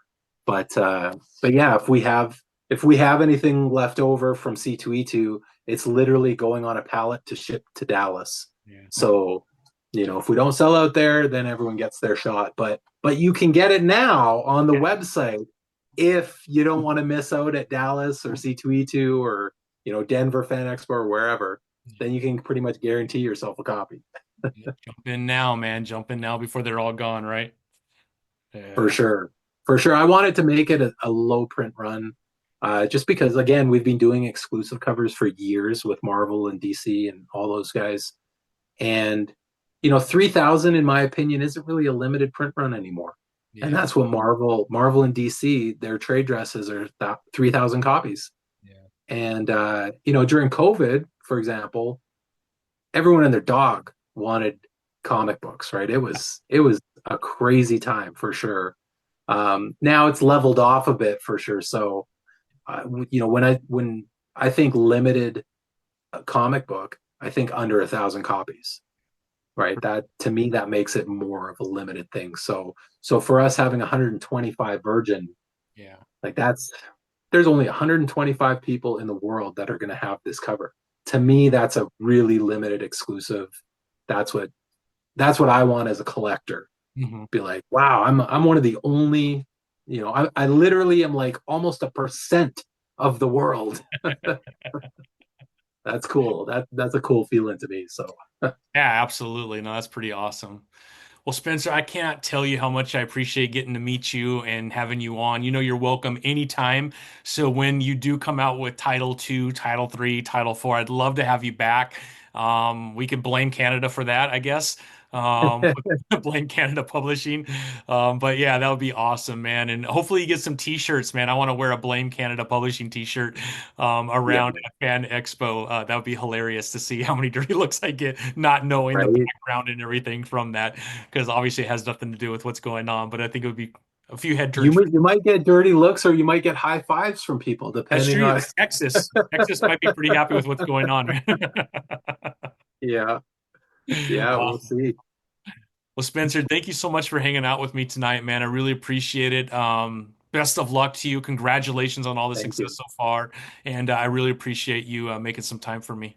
But yeah, if we have anything left over from C2E2, it's literally going on a pallet to ship to Dallas. Yeah. So if we don't sell out there, then everyone gets their shot. But you can get it now on the website if you don't want to miss out at Dallas or C2E2 or Denver Fan Expo or wherever, then you can pretty much guarantee yourself a copy. Yeah. Jump in now, man. Jump in now before they're all gone, right? For Yeah. sure. For sure. I wanted to make it a low print run, just because, again, we've been doing exclusive covers for years with Marvel and DC and all those guys. And, 3,000, in my opinion, isn't really a limited print run anymore. And Yeah. that's what Marvel and DC, their trade dresses are 3,000 copies. Yeah. And, during COVID, for example, everyone and their dog wanted comic books, right? It was a crazy time for sure. Now it's leveled off a bit for sure. So, when I think limited comic book, I think under 1,000 copies, right? That to me that makes it more of a limited thing. So for us having 125 Virgin, Yeah. like there's only 125 people in the world that are going to have this cover. To me, that's a really limited exclusive. That's what that's what I want as a collector. Hmm. Be like, wow, I'm one of the only, I literally am like almost 1% of the world. That's cool. That's a cool feeling to me. So Yeah, absolutely. No, that's pretty awesome. Well, Spencer, I cannot tell you how much I appreciate getting to meet you and having you on. You know, you're welcome anytime. So when you do come out with Title Two, Title Three, Title Four, I'd love to have you back. We could blame Canada for that, I guess. Um, blame Canada Publishing. But yeah, that would be awesome, man. And hopefully you get some t-shirts, man. I want to wear a Blame Canada Publishing t-shirt yeah, around Fan Expo. That would be hilarious to see how many dirty looks I get, not knowing the right. background and everything from that, because obviously it has nothing to do with what's going on. But I think it would be a few head You turns. might you might get dirty looks or you might get high fives from people That's depending true. on. Like Texas, Texas might be pretty happy with what's going on, man. Yeah, yeah, we'll Awesome. see. Well, Spencer, thank you so much for hanging out with me tonight, man. I really appreciate it. Best of luck to you. Congratulations on all the Thank success you. so far, and I really appreciate you making some time for me.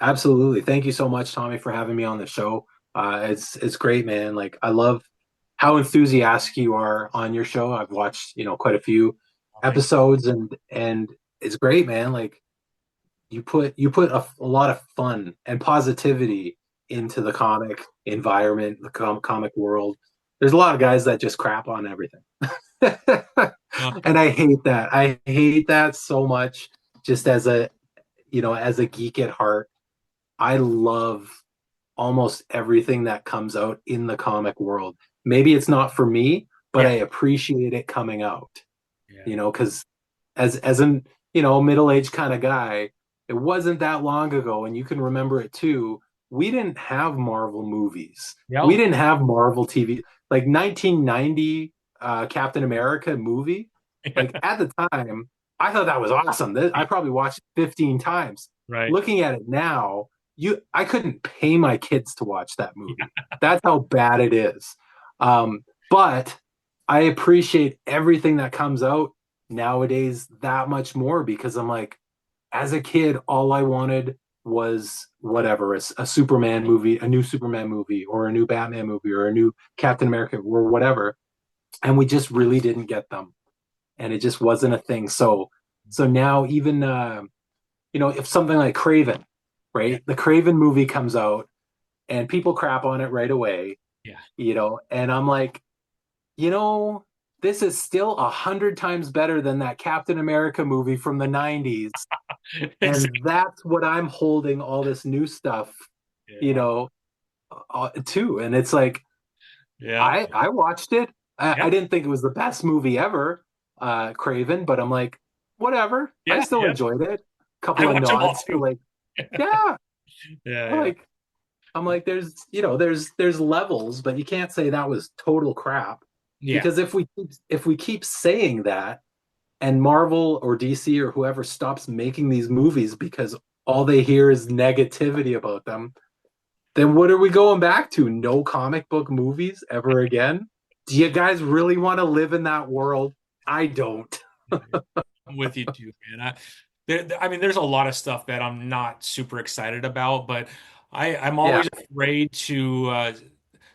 Absolutely. Thank you so much, Tommy, for having me on the show. It's great, man. Like I love how enthusiastic you are on your show. I've watched, quite a few Well, thank episodes and it's great, man. Like you put a lot of fun and positivity into the comic environment, the comic world. There's a lot of guys that just crap on everything. you. And I hate that. I hate that so much just as a geek at heart. I love almost everything that comes out in the comic world. Maybe it's not for me, but Yeah, I appreciate it coming out, yeah, because as an, middle-aged kind of guy, it wasn't that long ago, and you can remember it too. We didn't have Marvel movies. We yeah, didn't have Marvel TV. Like 1990 Captain America movie, like at the time, I thought that was awesome. I probably watched it 15 times. right. Looking at it now, I couldn't pay my kids to watch that Yeah, movie. That's how bad it is. But I appreciate everything that comes out nowadays that much more because I'm like, as a kid, all I wanted was whatever, a Superman movie, a new Superman movie, or a new Batman movie, or a new Captain America, or whatever. And we just really didn't get them. And it just wasn't a thing. So now even if something like Craven, yeah, right? The Craven movie comes out and people crap on it right away, yeah. and I'm like, you know, this is still 100 times better than that Captain America movie from the 90s. And Exactly. that's what I'm holding all this new stuff, you Yeah, know, to. And it's like, yeah, I watched it. I yeah, didn't think it was the best movie ever, Craven, but I'm like, whatever. I yeah, still yeah. enjoyed it. I Couple of watch them all nods to too. like, yeah, Yeah, I'm yeah, like, there's levels, but you can't say that was total crap yeah. because if we keep saying that and Marvel or DC or whoever stops making these movies because all they hear is negativity about them, then what are we going back to? No comic book movies ever again? Do you guys really want to live in that world? I don't. I'm with you too, man. I mean, there's a lot of stuff that I'm not super excited about, but I'm Yeah, always afraid to,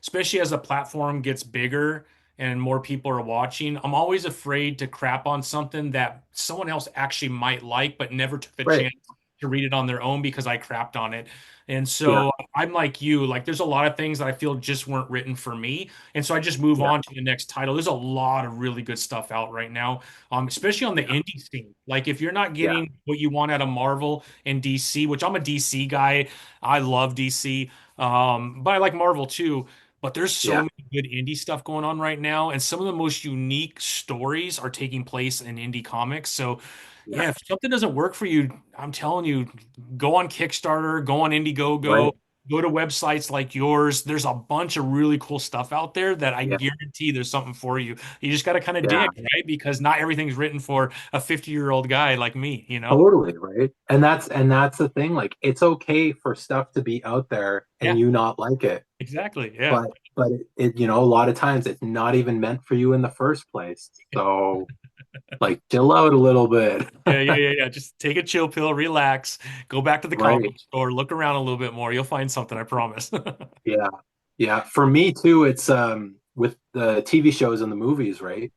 especially as the platform gets bigger and more people are watching, I'm always afraid to crap on something that someone else actually might like, but never took the right. chance to read it on their own because I crapped on it. And Yeah, so I'm like you, like there's a lot of things that I feel just weren't written for me. And so I just move yeah, on to the next title. There's a lot of really good stuff out right now, especially on the yeah, indie scene. Like if you're not yeah, getting what you want out of Marvel and DC, which I'm a DC guy, I love DC, but I like Marvel too. but there's so Yeah. many good indie stuff going on right now, and some of the most unique stories are taking place in indie comics. So, Yeah. yeah, if something doesn't work for you, I'm telling you, go on Kickstarter, go on Right. Indiegogo, go to websites like yours. There's a bunch of really cool stuff out there that I Yeah. guarantee there's something for you. You just got to kind of Yeah. dig, right? Because not everything's written for a 50-year-old guy like me, you know? Totally, right? And that's the thing. Like it's okay for stuff to be out there and Yeah, you not like it. exactly. Yeah. But a lot of times it's not even meant for you in the first place. So like chill out a little bit. Yeah. Just take a chill pill, relax, go back to the comic Right. store, look around a little bit more. You'll find something, I promise. Yeah. Yeah. For me too, it's with the TV shows and the movies, right?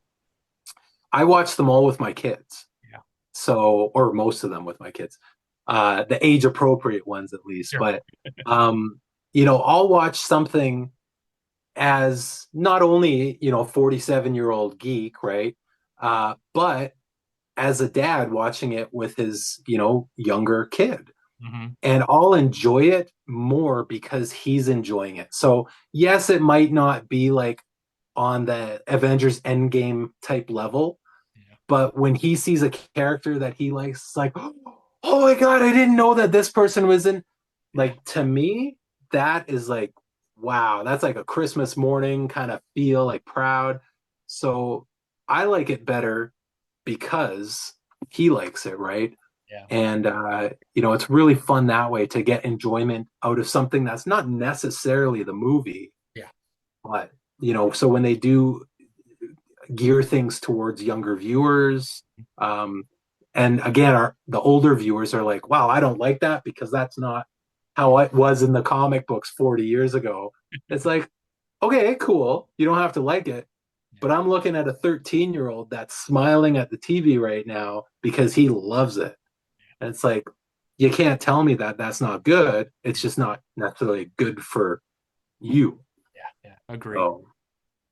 I watch them all with my kids. Yeah, So, or most of them with my kids. The age appropriate ones at least. sure. But I'll watch something as not only 47-year-old geek, right, but as a dad watching it with his younger kid, Hmm. and I'll enjoy it more because he's enjoying it. So yes, it might not be like on the Avengers Endgame type level, Yeah, but when he sees a character that he likes, it's like, oh my god, I didn't know that this person was in. yeah, Like to me, that is like, wow, that's like a Christmas morning kind of feel, like proud. So I like it better because he likes it, right? yeah, And it's really fun that way to get enjoyment out of something that's not necessarily the movie, yeah, but so when they do gear things towards younger viewers. And again, the older viewers are like, wow, I don't like that because that's not how it was in the comic books 40 years ago. It's like, okay, cool. You don't have to like it. yeah, But I'm looking at a 13-year-old that's smiling at the TV right now because he loves it. And it's like, you can't tell me that that's not good. It's yeah, just not necessarily good for you. yeah. Agree. So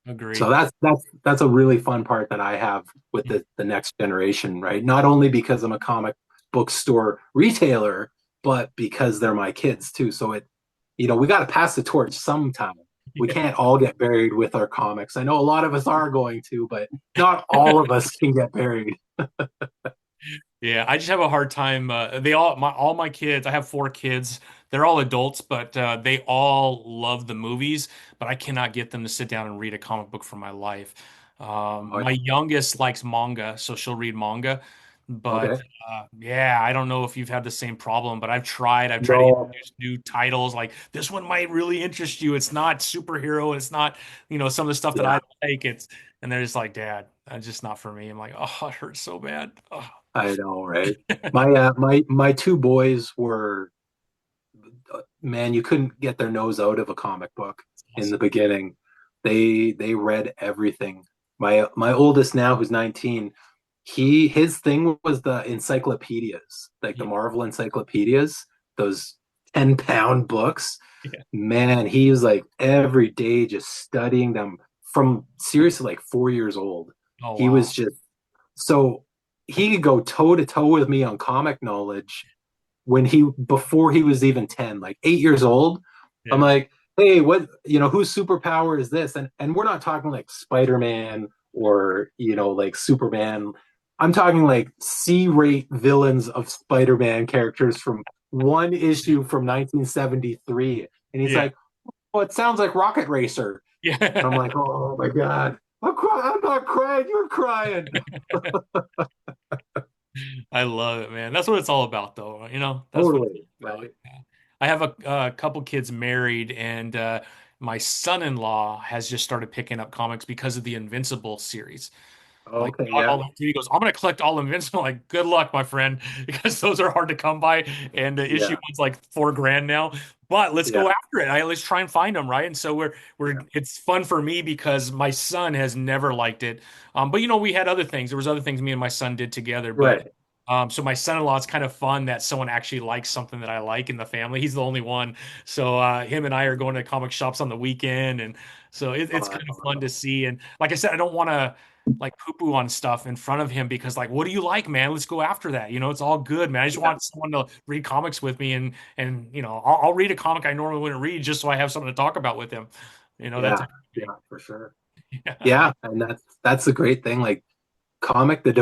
so Agree. that's a really fun part that I have with the next generation, right? Not only because I'm a comic book store retailer, but because they're my kids too. So we got to pass the torch sometime. We Yeah. can't all get buried with our comics. I know a lot of us are going to, but not all of us can get buried. Yeah, I just have a hard time. They all my kids. I have four kids. They're all adults, but they all love the movies. But I cannot get them to sit down and read a comic book for my life. My youngest likes manga, so she'll read manga. But Okay. yeah, I don't know if you've had the same problem, but I've tried. I've tried to No, introduce new titles. Like this one might really interest you. It's not superhero. It's not, some of the stuff that I yeah, like. And they're just like, Dad, that's just not for me. I'm like, oh, it hurts so bad. Oh. I know, right? My two boys were man, you couldn't get their nose out of a comic book in the Awesome. beginning. They read everything. My oldest now, who's 19, his thing was the encyclopedias, like the Yeah. Marvel encyclopedias, those 10-pound books. Yeah. Man, he was like every day just studying them from seriously like 4 years old. Oh, He was wow. just so he could go toe to toe with me on comic knowledge when he before he was even 10, like 8 years old. I'm Yeah. like, hey, what whose superpower is this? And we're not talking like Spider-Man or like Superman. I'm talking like C-rate villains of Spider-Man characters from one issue from 1973. And he's Yeah. like, oh, it sounds like Rocket Racer. And I'm Yeah. like, oh my God. I'm not crying, you're crying. I love it, man. That's what it's all about, though. That's what it's Totally, all about. right? I have a couple kids married, and my son-in-law has just started picking up comics because of the Invincible series. Like Okay, got yeah, all he goes, I'm gonna collect all Invincible. Like, good luck, my friend, because those are hard to come by, and the issue yeah, one's like 4 grand now. But let's yeah, go after it. Let's try and find them, right? And so we're yeah. it's fun for me because my son has never liked it. But we had other things. There was other things me and my son did together, but. Right. So my son-in-law, it's kind of fun that someone actually likes something that I like in the family. He's the only one. So him and I are going to comic shops on the weekend, and so it's Oh, kind that's of fun to awesome. see. And like I said, I don't want to like poo-poo on stuff in front of him because like, what do you like, man? Let's go after that. It's all good, man. I just Yeah, want someone to read comics with me, and I'll read a comic I normally wouldn't read just so I have something to talk about with him. that Yeah, type of yeah, thing. for sure. Yeah. Yeah, and that's the great thing. Like the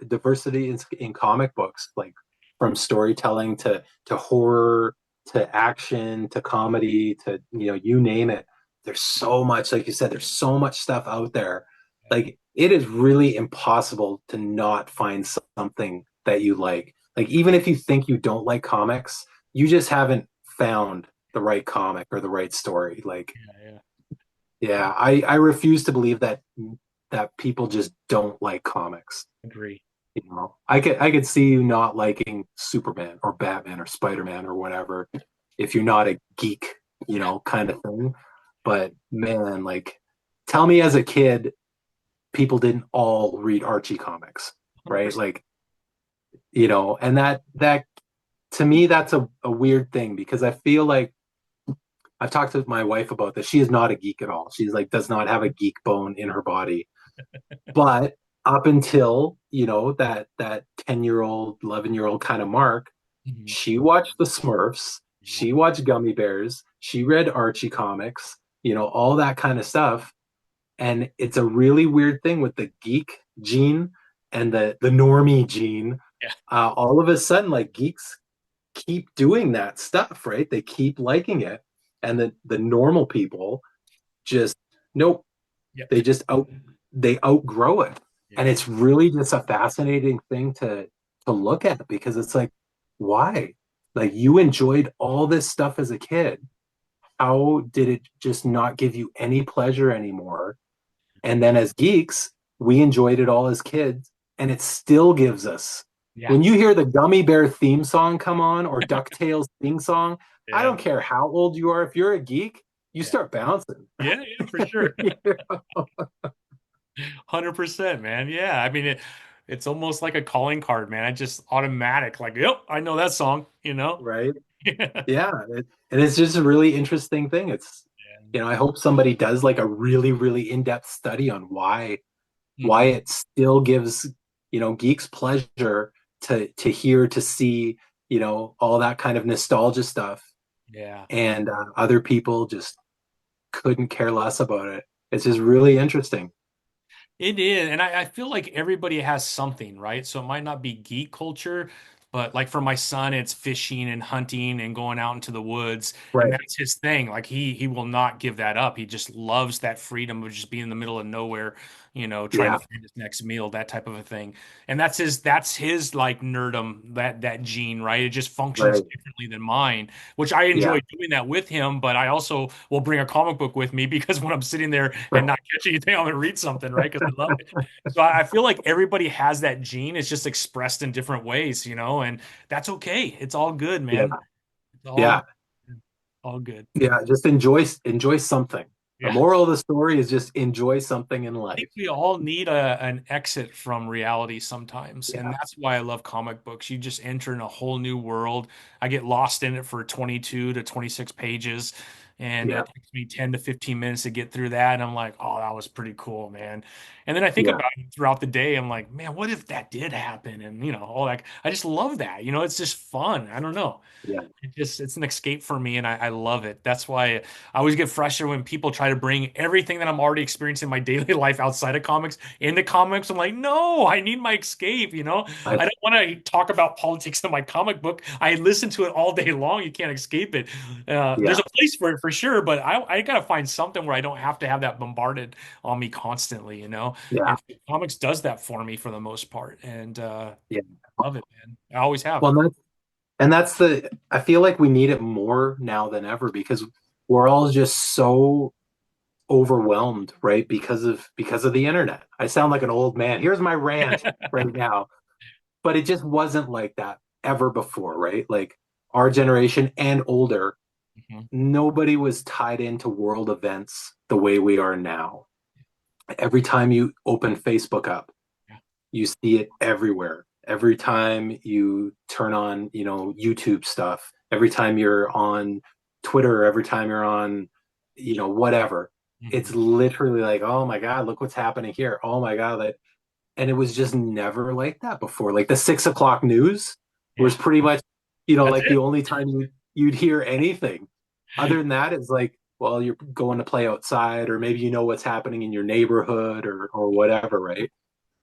diversity in comic books, like from storytelling to horror to action to comedy to you name it. There's so much, like you said, there's so much stuff out there. Like it is really impossible to not find something that you like. Like even if you think you don't like comics, you just haven't found the right comic or the right story. Like Yeah, yeah. yeah, I refuse to believe that people just don't like comics. Agree. I could see you not liking Superman or Batman or Spider-Man or whatever if you're not a geek, Yeah. kind of thing. But man, like tell me as a kid, people didn't all read Archie comics, right? 100%. Like, and that to me that's a weird thing because I feel like I've talked to my wife about this. She is not a geek at all. She's like does not have a geek bone in her body. But up until, that 10-year-old, 11-year-old kind of mark, Mhm. she watched the Smurfs, Yeah. she watched Gummy Bears, she read Archie comics, all that kind of stuff. And it's a really weird thing with the geek gene and the normie gene. Yeah. All of a sudden, like geeks keep doing that stuff, right? They keep liking it. And the normal people just nope, Yep. they outgrow it. And Yeah. it's really just a fascinating thing to look at because it's like, why? Like you enjoyed all this stuff as a kid. How did it just not give you any pleasure anymore? And then as geeks, we enjoyed it all as kids, and it still gives us. Yeah. When you hear the Gummy Bear theme song come on or DuckTales theme song, I Yeah. don't care how old you are. If you're a geek, you Yeah. start bouncing. Yeah. Yeah. For sure. 100%, man. Yeah. I mean, it's almost like a calling card, man. I just automatic, like, yep, I know that song, you know? Right? Yeah. Yeah, and it's just a really interesting thing. I hope somebody does like a really, really in-depth study on why Mhm. it still gives, geeks pleasure to hear, to see, all that kind of nostalgia stuff, Yeah. and other people just couldn't care less about it. It's just really interesting. It is. And I feel like everybody has something, right? So it might not be geek culture, but like for my son, it's fishing and hunting and going out into the woods. And Right. that's his thing. Like he will not give that up. He just loves that freedom of just being in the middle of nowhere, trying to Yeah. find his next meal, that type of a thing. And that's his like nerdum, that gene, right? It just functions Right. differently than mine, which I Yeah. enjoy doing that with him, but I also will bring a comic book with me because when I'm sitting there and Right. not catching anything, I'm gonna read something, right? Because I love it. So I feel like everybody has that gene. It's just expressed in different ways, and that's okay. It's all good, Yeah. man. It's Yeah. all good. Yeah. Just enjoy something. The Yeah. moral of the story is just enjoy something in Think life. we all need an exit from reality sometimes. And Yeah. that's why I love comic books. You just enter in a whole new world. I get lost in it for 22 to 26 pages. And Yeah. it takes me 10 to 15 minutes to get through that. And I'm like, oh, that was pretty cool, man. And then I think Yeah. about it throughout the day. I'm like, man, what if that did happen? And, all that. I just love that. It's just fun. I don't know. Yeah. It's an escape for me and I love it. That's why I always get frustrated when people try to bring everything that I'm already experiencing in my daily life outside of comics into comics. I'm like, no, I need my escape, I I don't want to talk about politics in my comic book. I listen to it all day long. You can't escape it. There's yeah. a place for it for sure, but I gotta find something where I don't have to have that bombarded on me constantly. Yeah. And comics does that for me for the most part. And Yeah. love it, man. I always have. Well, that's I feel like we need it more now than ever because we're all just so overwhelmed, right? Because of the internet. I sound like an old man. Here's my rant right now. But it just wasn't like that ever before, right? Like our generation and older, Mhm. nobody was tied into world events the way we are now. Every time you open Facebook up, Yeah. you see it everywhere. Every time you turn on, YouTube stuff, every time you're on Twitter, every time you're on, whatever, it's Mhm. literally like, oh my God, look what's happening here. Oh my God. And it was just never like that before. Like the 6 o'clock news was Yeah. pretty much, That's like the it. only time you'd hear anything. Other than that, it's like, while you're going to play outside, or maybe you know what's happening in your neighborhood or whatever, right?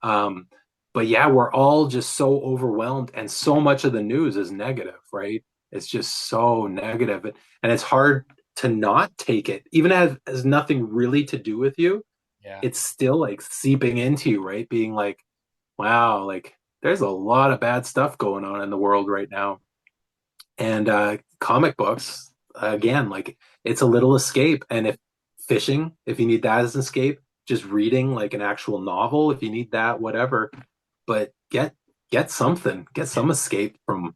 Um, but yeah, we're all just so overwhelmed, and so much of the news is negative, right? It's just so negative, and it's hard to not take it, even as nothing really to do with you. Yeah. It's still like seeping into you, right? Being like, wow, like there's a lot of bad stuff going on in the world right now. And comic books, again, like it's a little escape. And if fishing, if you need that as an escape, just reading like an actual novel, if you need that, whatever. But get something, get some escape from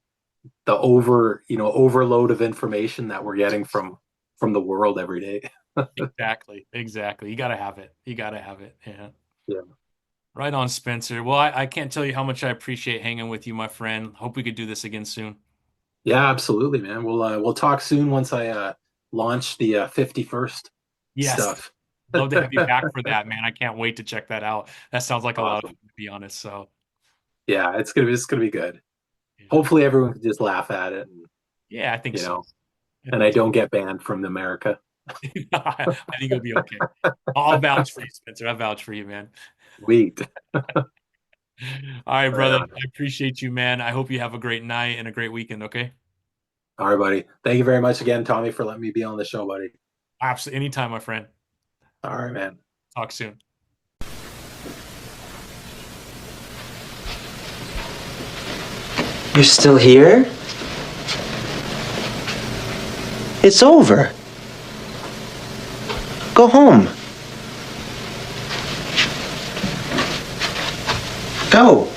the overload of information that we're getting from the world every day. Exactly. Exactly. You got to have it. You got to have it. Yeah. Yeah. Right on, Spencer. Well, I can't tell you how much I appreciate hanging with you, my friend. Hope we could do this again soon. Yeah, absolutely, man. We'll talk soon once I launch the 51st Yes. stuff. Love to have you back for that, man. I can't wait to check that out. That sounds like a lot of Awesome. fun, to be honest. So, Yeah, it's gonna be good. yeah. Hopefully everyone can just laugh at it, and Yeah, I think you so. know, I and I think so. don't get banned from America. I think you'll be okay. I'll vouch for you, Spencer. I'll vouch for you, man. Sweet. All right, Right brother. on. I appreciate you, man. I hope you have a great night and a great weekend, okay? All right, buddy. Thank you very much again, Tommy, for letting me be on the show, buddy. Absolutely. Anytime, my friend. All right, man. Talk soon. You're still here? It's over. Go home. Go.